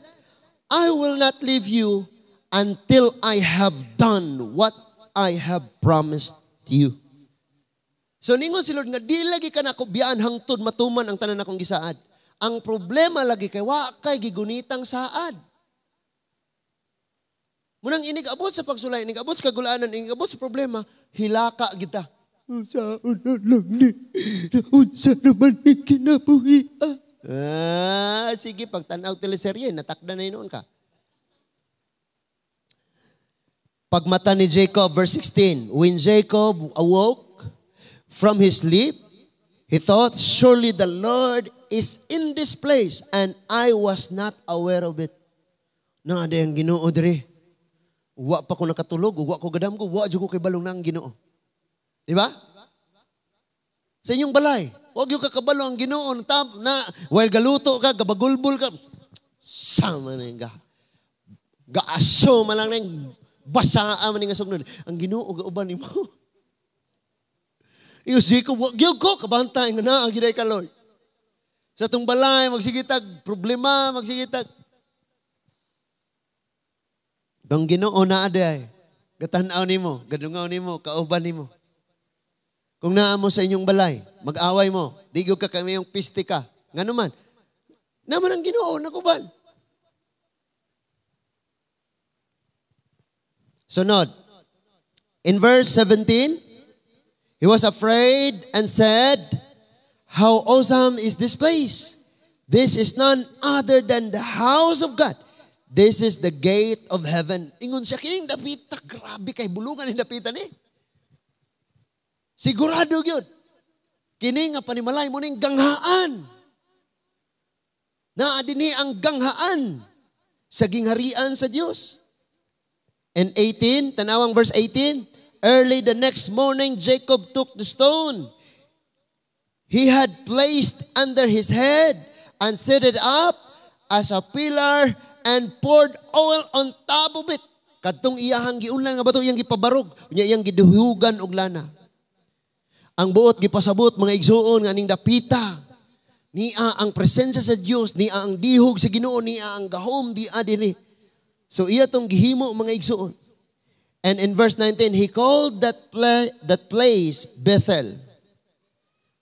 I will not leave you until I have done what I have promised you. So ningon si Lord nga, di lagi ka na ako biyaan hangtod matuman ang tanan akong gisaad. Ang problema lagi kay wa kay gigunitang saad. Munang inigabot sa pagsulay, inigabot sa kagulaanan, inigabot sa problema, hilaka kita. Unsa lang ni, unsa naman ni kinabuhi. Sige, pagtanaw teleserye, natakda na yun ka. Pagmata ni Jacob, verse 16, when Jacob awoke from his sleep, he thought, surely the Lord is in this place, and I was not aware of it. Na, ada yung Ginoo diri. Wa pa ko nakatulog, wa ko gadam ko, wa jud ko kay balong nang Ginoo. Di ba? Sa inyong balay, wag yung kakabalo ang Ginoo na while galuto ka, gabagulbul ka, sama na yung gaaso man lang na basaa man nga sugnod. Ang Ginoo gauban nimo. Iyo ko, wag yung ko kabantay nga na ang giday ka Lord. Sa tong balay magsigitag problema, magsigitag Dong Ginoo na aday. Gatanaw nimo, gadungaw nimo, kauban nimo. Kung naa mo sa inyong balay, mag-away mo, digog ka kami yung piste ka. Ngano man? Naman ang Ginoo nakuban. Sunod. In verse 17, he was afraid and said, how awesome is this place? This is none other than the house of God. This is the gate of heaven. Ingon siya, kining dapita, grabe kay bulungan yung dapita ni. Sigurado yun. Kini nga panimalay mo ning ganghaan. Naadini ang ganghaan sa gingharian sa Diyos. And 18, tanawang verse 18, early the next morning, Jacob took the stone he had placed under his head and set it up as a pillar and poured oil on top of it. Kadtong iyahang giunlan nga bato iyang gipabarog, unya iyang giduhugan og lana. Ang buot gipasabot mga igsuon nga ning dapita. Niya ang presensya sa Dios, niya ang dihog sa Ginoo, niya ang gahom diha dinhi. So iya tong gihimo mga igsuon. And in verse 19, he called that place Bethel.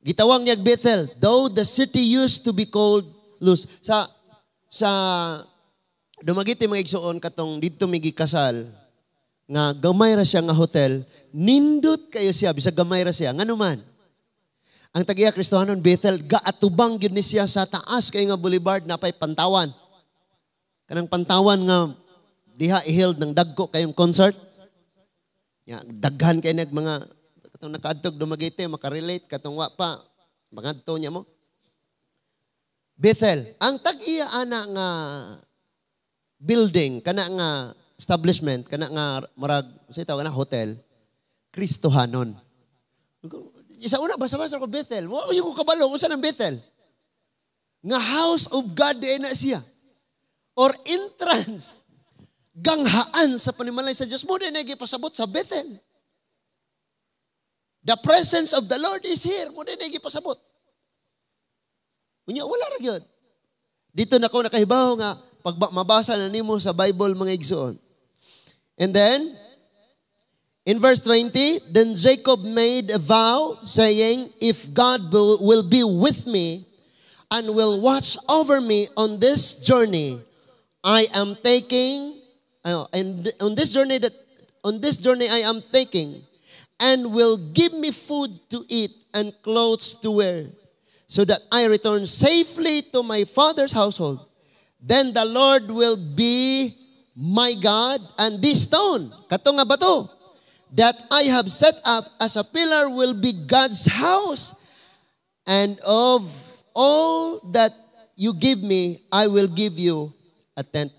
Gitawag niya Bethel, though the city used to be called Luz. Sa dumagiti mga igsuon katong dito may gikasal nga gamay ra siya nga hotel, nindot kayo siya bisag gamay ra siya ngano man. Ang tagiya Kristohanon Bethel gaatubang gyud ni siya sa taas kay nga boulevard napay pantawan. Kanang pantawan nga diha i-held ng dagko kayong concert. Ya, daghan kay nag mga katong nakaadtog dumagiti makarelate katong wa pa mangadto niya mo. Bethel, ang tag-iya ana nga building kana nga establishment kana nga murag say tawag na hotel Kristohanon. Isa una basa-basa ko Bethel. Wa yung ko kabalo unsa nang Bethel? Nga house of God di na siya. Or entrance ganghaan sa panimalay sa Dios mo din ay gipasabot sa Bethel. The presence of the Lord is here. Mo din ay gipasabot. Unya wala ra gyud. Dito na ko nakahibaw nga pag mabasa na nimo sa Bible mga igsuon. And then in verse 20, then Jacob made a vow saying, if God will be with me and will watch over me on this journey I am taking and on this journey I am taking and will give me food to eat and clothes to wear so that I return safely to my father's household. Then the Lord will be my God, and this stone, kato nga bato, that I have set up as a pillar will be God's house. And of all that you give me, I will give you a tent.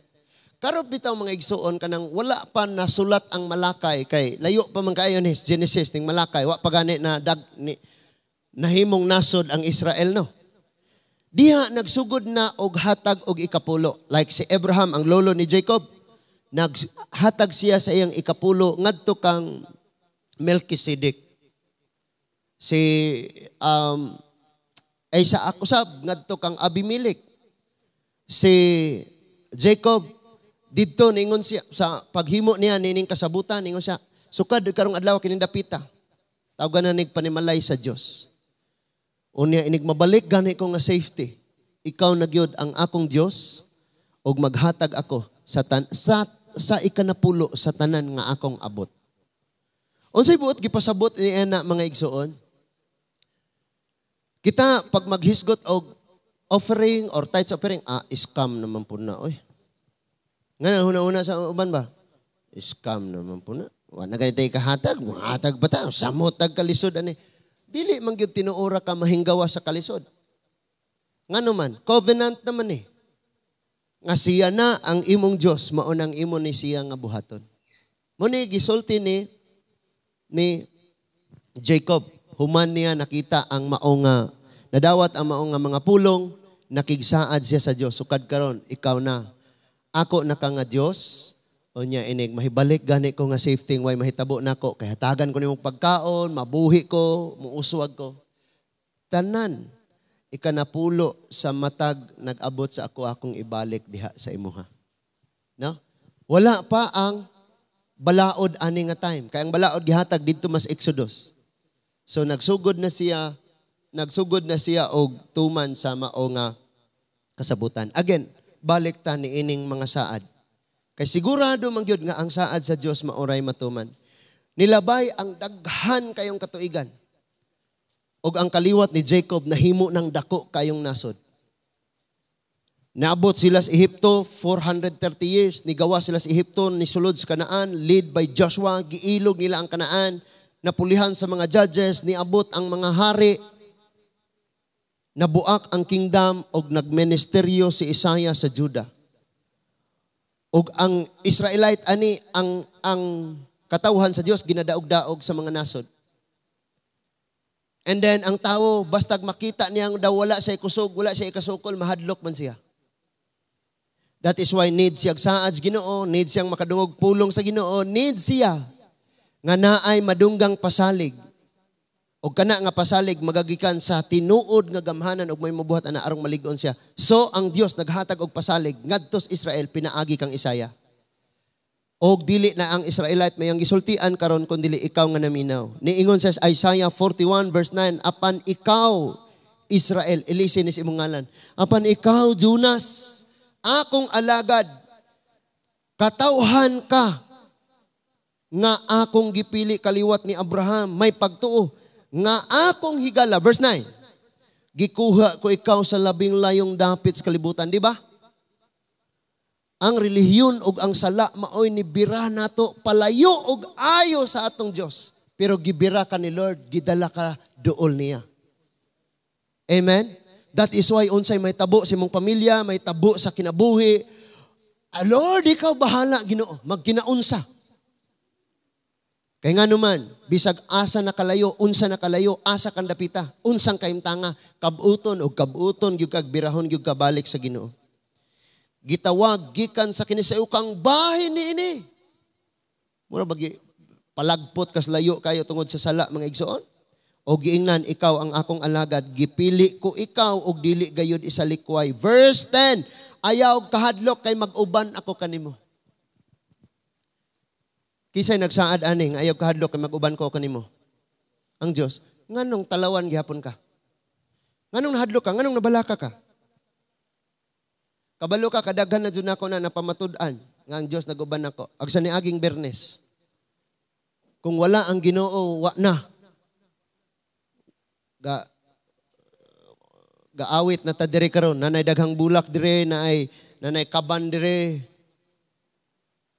Karon bitaw mga igsuon kanang wala pa nasulat ang Malakay kay layo pa man kaayo ni Genesis ning Malakay, wa pa gani na nahimong nasod ang Israel no. Diha nagsugod na og hatag og ikapulo. Like si Abraham, ang lolo ni Jacob, naghatag siya sa iyang ikapulo ngadto kang Melchizedek. Si sa akusab ngadto kang Abimelech. Si Jacob Didto ningon siya sa paghimo niya nining kasabutan ningon siya. Sukad karong adlaw kining dapita. Tawgan na nig panimalay sa Dios. Unya inig mabalik gani ko nga safety. Ikaw na gyud ang akong Dios ug maghatag ako sa ikanapulo sa tanan nga akong abot. Unsay buot gipasabot ni ana mga igsoon? Kita pag maghisgot og offering or tithes offering, scam naman po na. Oy. Nga huna-una sa uban ba? Scam naman po na. Wala ganito kahatag, mahatag ba ta? Samotag kalisod ani. Dili man gyud tinuora ka mahinggawa sa kalisod. Ngano man, covenant naman eh. Nga siya na ang imong Dios, mao nang imo ni siya nga buhaton. Mo ni gisulti ni Jacob. Human niya nakita ang maong nadawat ang maong mga pulong, nakigsaad siya sa Dios. Sukad karon, ikaw na. Ako na ka nga Dios. O niya inig, mahibalik gani ko nga safety way mahitabo nako kay hatagan ko nimong pagkaon, mabuhi ko, muuswag ko. Tanan ikanapulo sa matag nag-abot sa akong ibalik diha sa imuha. No? Wala pa ang balaod ani nga time. Kay ang balaod gihatag didto mas Exodus. So nagsugod na siya og tuman sa mao nga kasabutan. Again, balik ta ni ining mga saad. Kay sigurado man gyud nga ang saad sa Dios maoray matuman. Nilabay ang daghan kayong katuigan. Og ang kaliwat ni Jacob nahimo ng dako kayong nasod. Naabot sila sa Ehipto 430 years. Nigawa sila sa Ehipto, nisulod sa Kanaan, lead by Joshua, giilog nila ang Kanaan, napulihan sa mga judges, niabot ang mga hari, nabuak ang kingdom og nagministeryo si Isaiah sa Judah. Og ang Israelite ani ang katawhan sa Dios ginadaog-daog sa mga nasod. And then ang tao bastag makita niyang daw wala siya kusog, wala siya ikasukol, mahadlok man siya. That is why need siyang saad sa Ginoo, need siyang makadungog pulong sa Ginoo, need siya nga naay madunggang pasalig. Og kana nga pasalig magagikan sa tinuod nga gamhanan og may mabuhat ana arong malig-on siya. So ang Dios naghatag og pasalig ngadto sa Israel pinaagi kang Isaiah. Og dili na ang Israelite mayang gisultian karon kun dili ikaw nga naminaw. Niingon sa Isaiah 41 verse 9, apan ikaw Israel, ilisi ni sa imong ngalan. Apan ikaw Jonas, akong alagad, katawhan ka nga akong gipili kaliwat ni Abraham, may pagtuo nga akong higala. Verse 9, gikuha ko ikaw sa labing layong dapit sa kalibutan. Di ba? Ang relihiyon ug ang sala maoy ni bira nato palayo og ayo sa atong Dios. Pero gibira ka ni Lord, gidala ka duol niya. Amen? That is why unsay may tabo sa imong pamilya, may tabo sa kinabuhi. Lord, ikaw bahala Ginoo, magkinaunsa. Kaya nga naman, bisag asa nakalayo, unsa nakalayo, asa kang dapita, unsang kaimtanga, kabuton o kabuton, gyud kag birahon gyud kabalik sa Ginoo. Gitawag gikan sa kinisayukang bahin niini. Mura bagi palagpot kas layo kayo tungod sa sala mga igsoon. O giingnan ikaw ang akong alagad, gipili ko ikaw og dili gayud isa likway. Verse 10, ayaw kahadlok kay mag-uban ako kanimo. Kisay nagsaad ani nga ayaw kahadlok kay mag-uban ko kanimo. Ang Dios, nganong talawan gihapon ka? Nganong nahadlok ka? Nganong nabalaka ka? Kabalo ka kadaghan na jud nako na napamatud-an nga ang Dios nag-uban nako. Agsa ni aging Bernes. Kung wala ang Ginoo, wa na. Gaawit na ta dire karon, nanay daghang bulak dire, nanay kaban dire.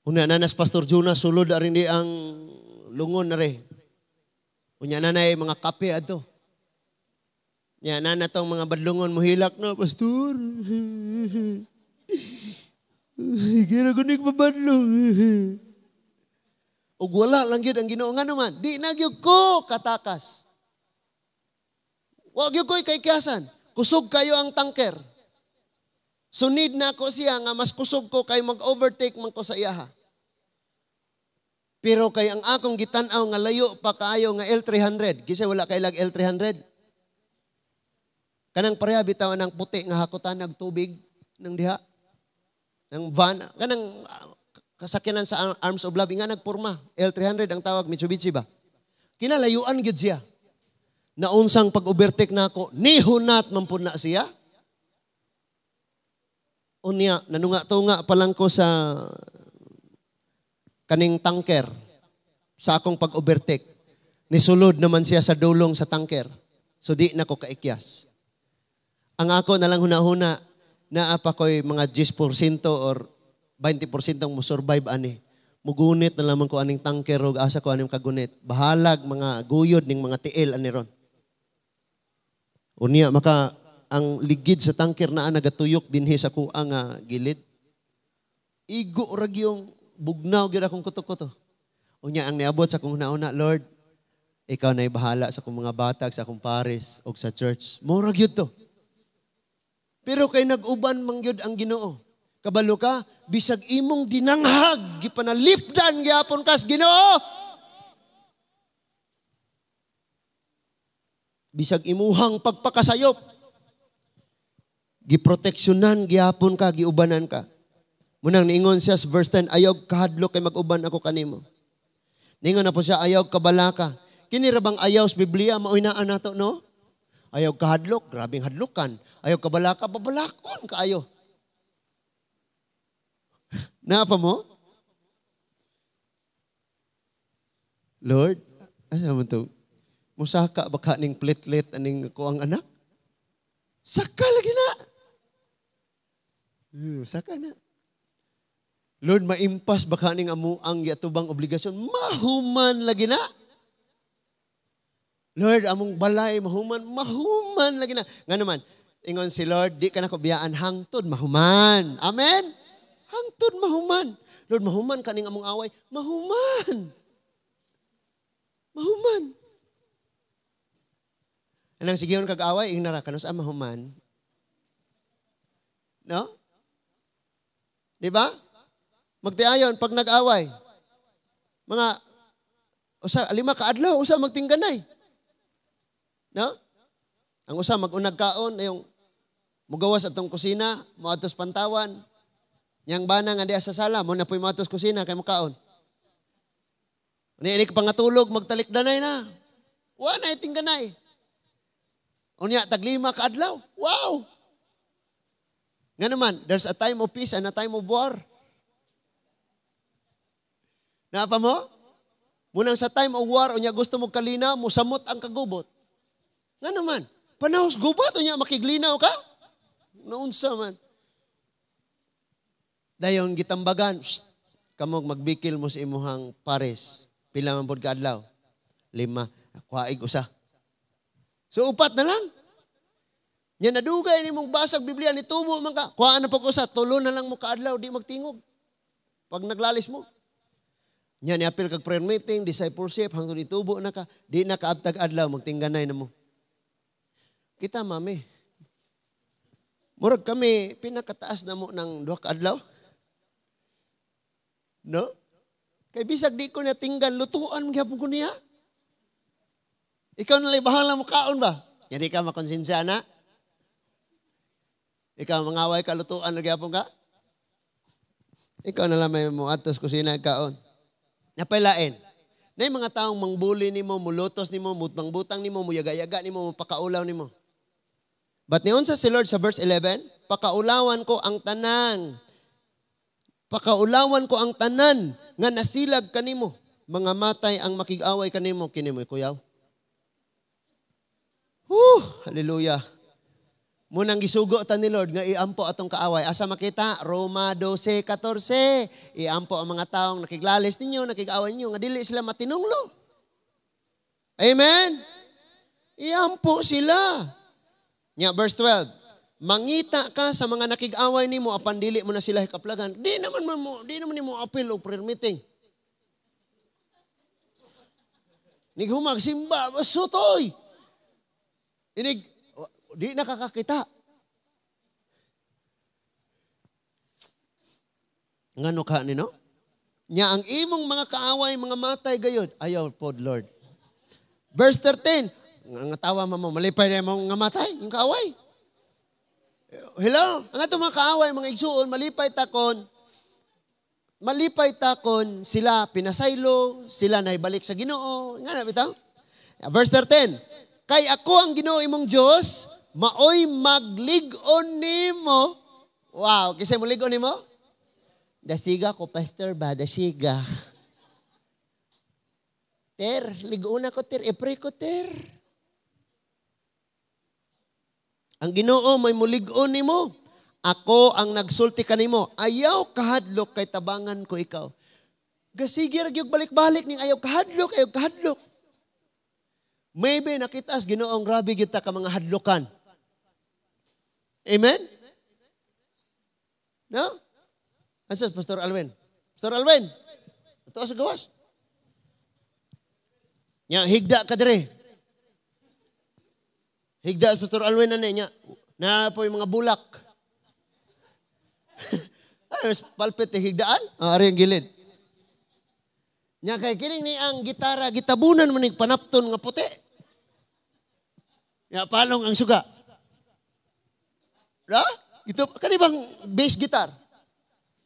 Unya nanas Pastor Jonas sulod arin di ang lungon na re. Unya nanay mga kape adto. Nya nana tong mga badlungon mohilak no pastor. Sige ra kunik mabadlong. Ug wala lang gyud ang Ginoo nga naman. Di na gyud ko katakas. Wa gyud ko kay kiyasan. Kusog kayo ang tanker. So need na ako siya nga mas kusog ko kay mag-overtake man ko sa iyaha. Pero kay ang akong gitan-aw nga layo pa kaayo nga L300. Kisay wala kay lag L300. Kanang pareha bitaw ng puti nga hakutan nag tubig ng diha. ng van, kanang kasakyanan sa Arms of Love, nga nagpurma. L300 ang tawag, Mitsubishi ba? Kinalayuan gid siya. Naunsang pag-overtake na ako, nihunat mampun na siya. Unya, nanunga-tunga pa lang ko sa kaning tanker sa akong pag-overtake. Nisulod naman siya sa dulong sa tanker. So di na ko kaikyas. Ang ako nalang huna-huna, naapa ko'y mga 10% or 20% mo survive ani. Mugunit na lamang ko aning tanker o asa ko aning kagunit. Bahalag mga guyod ning mga tiil ani ron. Unya maka ang ligid sa tanker na nagatuyok dinhi sa kuang gilid. Igo rag yung bugnaw gyud akong kuto-kuto. Unya ang niabot sa kong huna-huna, Lord, ikaw na'y bahala sa akong mga batag, sa akong pares o sa church. Mura gyud to. Pero kay nag-uban man gyud ang Ginoo. Kabalo ka, bisag imong dinanghag, gipanalipdan gyapon kas Ginoo. Bisag imuhang pagpakasayop, giproteksyonan gyapon ka, giubanan ka. Munang niingon siya sa verse 10, ayaw kahadlok kay mag-uban ako kanimo. Niingon na po siya, ayaw kabalaka. Kini ra bang ayaw sa Biblia, maunaan nato, no? Ayaw kahadlok, grabing hadlokan. Ayaw kabalaka, babalakon kaayo. Naapa mo? Lord, asa mo to? Musaka baka ning plitlet aning ko ang anak? Saka lagi na. Saka na. Lord, maimpas baka ning amuang yatubang obligasyon. Mahuman lagi na. Lord, among balay, mahuman lagi na. Nga naman, ingon si Lord, di ka na ko biyaan, hangtod, mahuman. Amen? Hangtod, mahuman. Lord, mahuman kaning among away. Mahuman. Mahuman. Anang sigiyon kag-away, ignara ka, no, mahuman. No? Di ba? Magtiayon, pag nag-away, mga, lima ka adlaw, usa magtingganay. No? Ang usa mag-unag kaon, yung mugawas atong kusina, moadtos pantawan, yang bana nga diya sa sala, mo na po'y moadtos kusina, kay mukaon. Ini pangatulog, magtalikdanay na. Wala na tingganay. Unya, taglima ka adlaw. Wow! Nga naman, there's a time of peace and a time of war. Naapa mo? Munang sa time of war, unya gusto mo kalina, musamot ang kagubot. Nga naman, panahos gubat, unya makiglinaw ka? Naunsa man. Dayon gitambagan, kamog magbikil mo sa imuhang pares. Pila man pod ka adlaw? 5. Kuhaig usa. So, 4 na lang. Yan nadugay ni mong basag Biblia, nitubo man ka. Kuhaan na pag-usa, 3 na lang mo kaadlaw, di magtingog. Pag naglalis mo. Yan, niapil kag prayer meeting, discipleship, hanggang itubo na ka, di na kaabtag adlaw, magtingganay na mo. Kita, mami. Murag kami, pinakataas na mo ng 2 kaadlaw. No? Kay bisag di ko na tinggan, lutuan gyapon ko niya. Ikaw na lang bahala mo kaon ba? Yan di ka makonsensya na? Ikaw mangaway ka, lutuan na gyapon ka? Ikaw na lang may mo atos kusina kaon. Napailain. Na yung mga taong mangbuli ni mo, mulutos ni mo, mutbang-butang ni mo, muyaga-yaga ni mo, mapakaulaw ni mo. But niyon sa si Lord sa verse 11, pakaulawan ko ang tanan. Pakaulawan ko ang tanan nga nasilag kanimo. Mga matay ang makig-away kanimo, kinimo kuyaw. Hallelujah. Munang gisugo ta ni Lord nga iampo atong kaaway. Asa makita? Roma 12:14. Iampo ang mga taong nakiglalis ninyo, nakig-away ninyo, nga dili sila matinunglo. Amen? Iampo sila. Nya verse 12. Mangita ka sa mga nakig-away nimo apan dili mo na sila hikaplagan. Di naman nimo appeal o prayer meeting. Nighumag simba, sutoy. Inig, di nakakakita. Ngano ka nino? Nya ang imong mga kaaway, mga matay gayod. Ayaw pod Lord. Verse 13. Nga tawa mo, malipay na mong nga matay, yung kaaway. Hello? Ang atong mga kaaway, mga igsuon, malipay takon sila pinasaylo, sila naibalik sa Ginoo. Nga na bitaw? Verse 13. Kay ako ang Ginoo imong Dios, maoy maglig-on nimo. Wow, kisay mo lig-on nimo? Dasiga ko, pastor ba? Dasiga. Ter, lig-on ako, ter. Epre ko, ter. Ang Ginoo may mulig-on nimo. Ako ang nagsulti kanimo. Ayaw kahadlok kay tabangan ko ikaw. Gasige ra gyud balik-balik ning ayaw kahadlok. Maybe nakita as Ginoong grabe gyud ta ka mga hadlokan. Amen? No? Asa Pastor Alwin? Pastor Alwin. Ito sa gawas. Nya higda ka dire. Higda Pastor Alwin na niya. Na po yung mga bulak. Ano, palpit higdaan? Ari ang gilid. Nya kay kining ni ang gitara, gitabunan mo ning panapton nga puti. Nya palong ang suga. Ra? Ito kani bang bass guitar?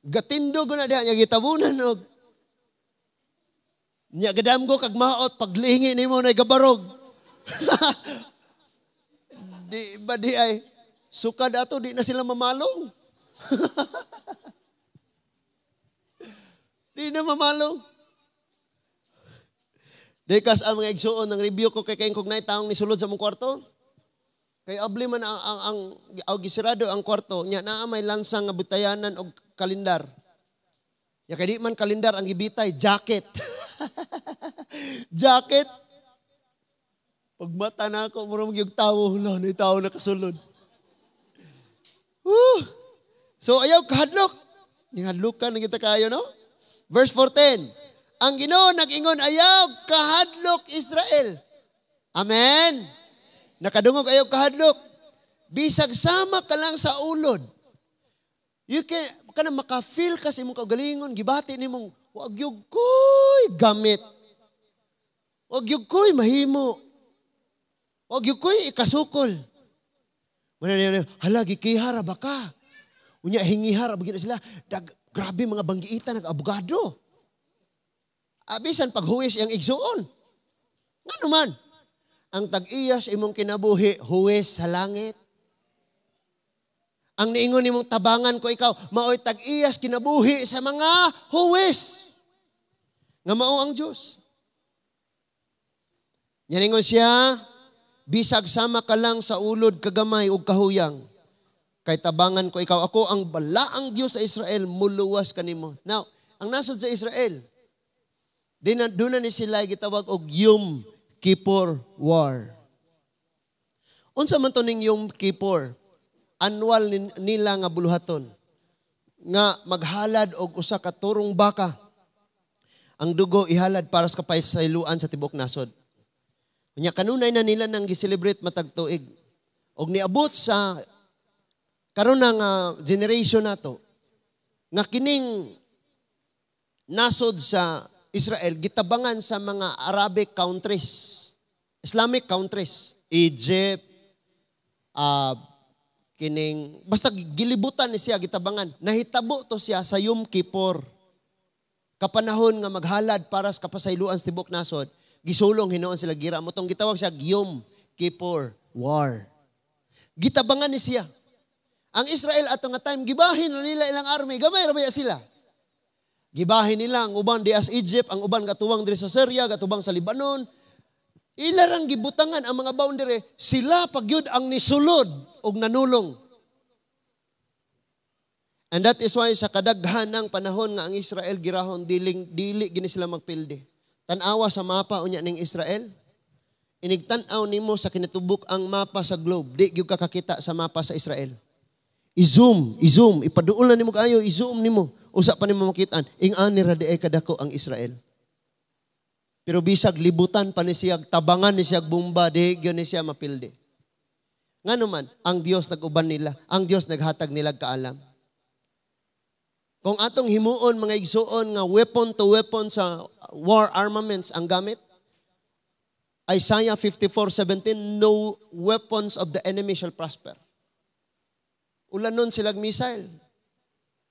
Gatindo ko na diha nya gitabunan og nya gadamgo kag maot paglingi nimo na gabarog. Di ba di ay sukad ato di na sila mamalong. Di na mamalong. Dekas ang mga igsuon ng review ko kay kayong kugnay taong nisulod sa mong kwarto. Kay abli man ang gisirado ang kwarto nya naa may lansang nga butayanan og kalendar. Ya kay di man kalendar ang gibitay, jacket. Jacket. Pag mata na ako, murang yung tawo, wala na yung tawo nakasulod. So ayaw kahadlok. Yung hadlokan na kita kayo, no? Verse 14. Ang Ginoo nag-ingon, ayaw kahadlok Israel. Amen. Nakadungog ayaw kahadlok. Bisag sama ka lang sa ulod. You can maka-feel ka sa imong kagalingon, gibati nimong, wag yung ko'y gamit. Wag yung ko'y mahimo. Wag yung ko'y ikasukol. Hala, gikihara ba ka? Unya, hingihara, bagay na sila. Grabe mga banggiita, nag-abogado. Abisan, paghuwis yung igsuon. Nga naman, ang tag-iyas imong kinabuhi, huwis sa langit. Ang niingon nimong tabangan ko ikaw, maoy tag-iyas kinabuhi sa mga huwis. Nga mao ang Diyos. Yaningon siya, bisag sama ka lang sa ulod kagamay ug kahuyang. Kay tabangan ko ikaw, ako ang balaang Diyos sa Israel, muluwas kanimo. Now, ang nasod sa Israel, doon na ni sila gitawag og Yom Kippur War. Unsa man to ning Yom Kippur? Annual nila nga buluhaton. Nga maghalad og usa ka turong baka. Ang dugo ihalad para sa kapaysayloan sa tibok nasod. Nya kanunay na nila nang gi-celebrate matag tuig. Og niabot sa karon nga generation nato nga kining nasod sa Israel gitabangan sa mga Arabic countries, Islamic countries, Egypt, kining basta gilibutan ni siya gitabangan. Nahitabo to siya sa Yom Kippur. Kapanahon nga maghalad para sa kapasayloan sa tibok nasod, gisulong hinoon sila gira mo tong gitawag siya Yom Kippur War. Gitabangan ni siya. Ang Israel ato nga time gibahin na nila ilang army, gamay ra ba sila? Gibahin nila ang uban di as Egypt, ang uban gatuwang diri sa Syria, gatubang sa Lebanon. Ilarang gibutangan ang mga boundary, sila pagyud ang nisulod og nanulong. And that is why sa kadaghan ng panahon nga ang Israel girahon dili gini sila magpilde. Tan-awa sa mapa unya ning Israel. Inigtan-aw nimo sa kinatubok ang mapa sa globe. Di gyud ka kakita sa mapa sa Israel. I-zoom, ipaduol na nimo kaayo, i-zoom nimo. Usa pa nimo makitaan, ing-ani ra diay kadako ang Israel. Pero bisag libutan pa ni siya, tabangan ni siya bomba, di gyud ni siya mapilde. Ngano man, ang Dios nag-uban nila, ang Dios naghatag nila kaalam. Kung atong himuon mga igsuon nga weapon to weapon sa war armaments ang gamit, Isaiah 54:17, no weapons of the enemy shall prosper. ulanon silag missile.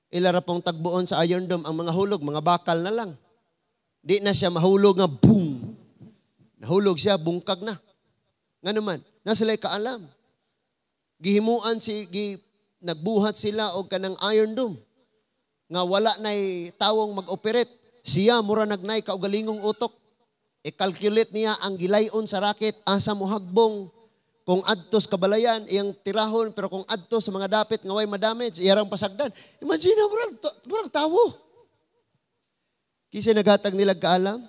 Ilara pong tagbuon sa Iron Dome, ang mga hulog, mga bakal na lang. Di na siya mahulog nga, boom! Nahulog siya, bungkag na. Nga naman, nasalay kaalam. Gihimuan nagbuhat sila o kanang Iron Dome. Nga wala na'y tawong mag-operate. Siya, mura nagnay, kaugalingong utok. I-calculate niya ang gilayon sa raket, asa mo hagbong. Kung adtos kabalayan, iyang tirahon, pero kung adtos sa mga dapit, nga way madamage, iyarang pasagdan. Imagine na, murag tawo. Kasi nagatag nilag kaalam,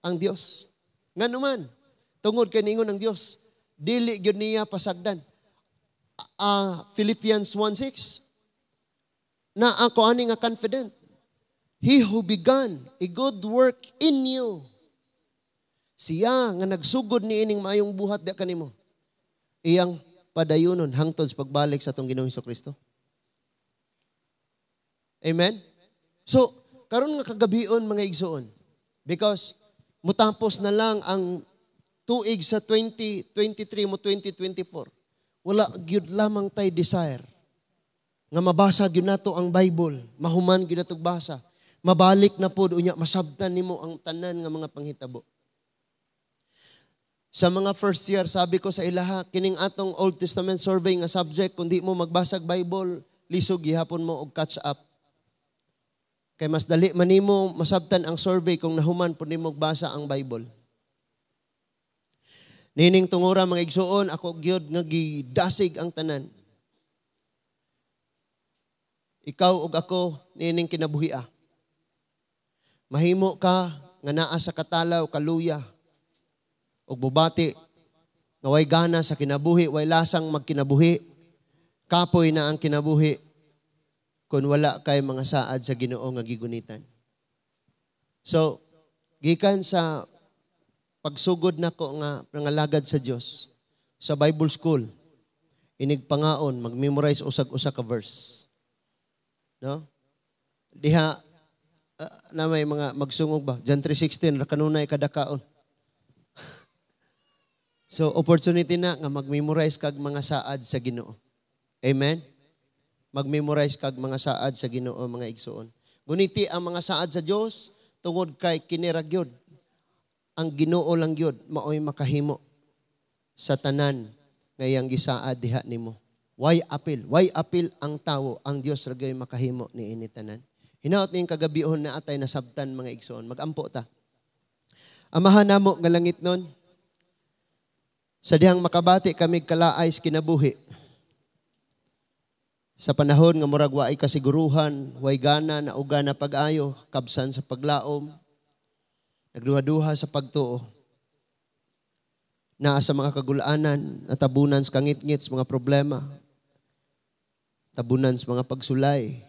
ang Diyos. Nga naman, tungod kay ningon ng Diyos, dili gyud niya pasagdan. Philippians 1:6, na ako ani nga confident, He who began a good work in you, siya nga nagsugod ni ining maayong buhat di kanimo, iyang padayunon hangtod sa pagbalik sa atong Ginoong Hesukristo. Amen? So, karon nga kagabion mga igsoon, because mutapos na lang ang tuig sa 2023 mo 2024. Wala gyud lamang tay desire nga mabasa gyud nato ang Bible, mahuman gyud nato basa. Mabalik na pod unya masabtan nimo ang tanan nga mga panghitabo. Sa mga first year, sabi ko sa ilaha, kining atong Old Testament survey nga subject, kung di mo magbasag Bible, lisog gihapon mo og catch up. Kay mas dali man nimo masabtan ang survey kung nahuman po nimo magbasa ang Bible. Nining tungura mga igsuon, ako gyud nga gidasig ang tanan. Ikaw ug ako nining kinabuhia. Mahimo ka nga naa sa katalaw, kaluya, ug bubati nga way gana sa kinabuhi, way lasang magkinabuhi, kapoy na ang kinabuhi kung wala kay mga saad sa Ginoo nga gigunitan. So, gikan sa pagsugod nako nga pangalagad sa Dios sa Bible school, inigpangaon mag-memorize usag-usa ka verse. No? Diha na may mga magsungog ba? John 3:16 ra kanunay kada kaon. So, opportunity na nga mag-memorize kag mga saad sa Ginoo. Amen? Mag-memorize kag mga saad sa Ginoo, mga igsuon. Guniti ang mga saad sa Dios tungod kay kiniragyod. Ang Ginoo lang gyud maoy makahimo sa tanan ngayang gisaad diha nimo. Why appeal? Why appeal ang tawo? Ang Dios ra gyud makahimo niini tanan. Hinaot ning kagabihon na atay nasabtan mga igsuon. Magampo ta. Amahan namo nga langit nun, sa dihang makabati kami kalaay kinabuhi. Sa panahon nga murag waay kasiguruhan, way gana na uga na pag-ayo, kabsan sa paglaom, nagduha-duha sa pagtuo. Naa sa mga kagulaanan, natabunan sa kangit-ngit sa mga problema, tabunan sa mga pagsulay.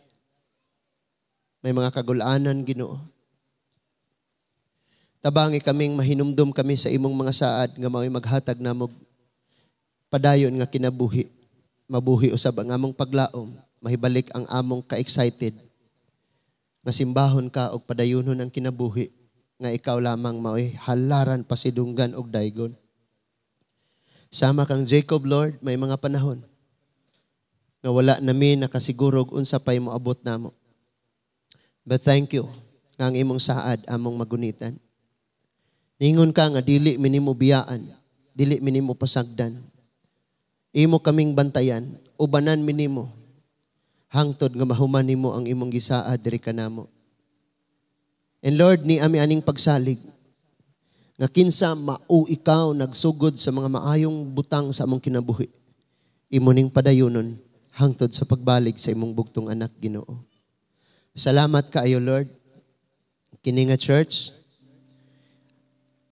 May mga kagulaanan, Ginoo. Tabangi kaming mahinumdum kami sa imong mga saad nga mao'y maghatag namog padayon nga kinabuhi. Mabuhi usab ang among paglaom, mahibalik ang among ka-excited. Nga simbahon ka og padayonon ang kinabuhi nga ikaw lamang mao'y halaran pasidunggan og daygon. Sama kang Jacob, Lord, may mga panahon nga wala namin nakasiguro og unsa pay moabot namo. But thank you nga ang imong saad among magunitan. Ningon ka nga dili minimo biyaan, dili minimo pasagdan. Imo kaming bantayan, ubanan minimo. Hangtod nga mahuman nimo ang imong gisaad diri kanamo. And Lord, ni ami aning pagsalig nga kinsa mao ikaw nagsugod sa mga maayong butang sa among kinabuhi. Imo ning padayonon hangtod sa pagbalik sa imong bugtong anak, Ginoo. Salamat kaayo, Lord. Kini nga church,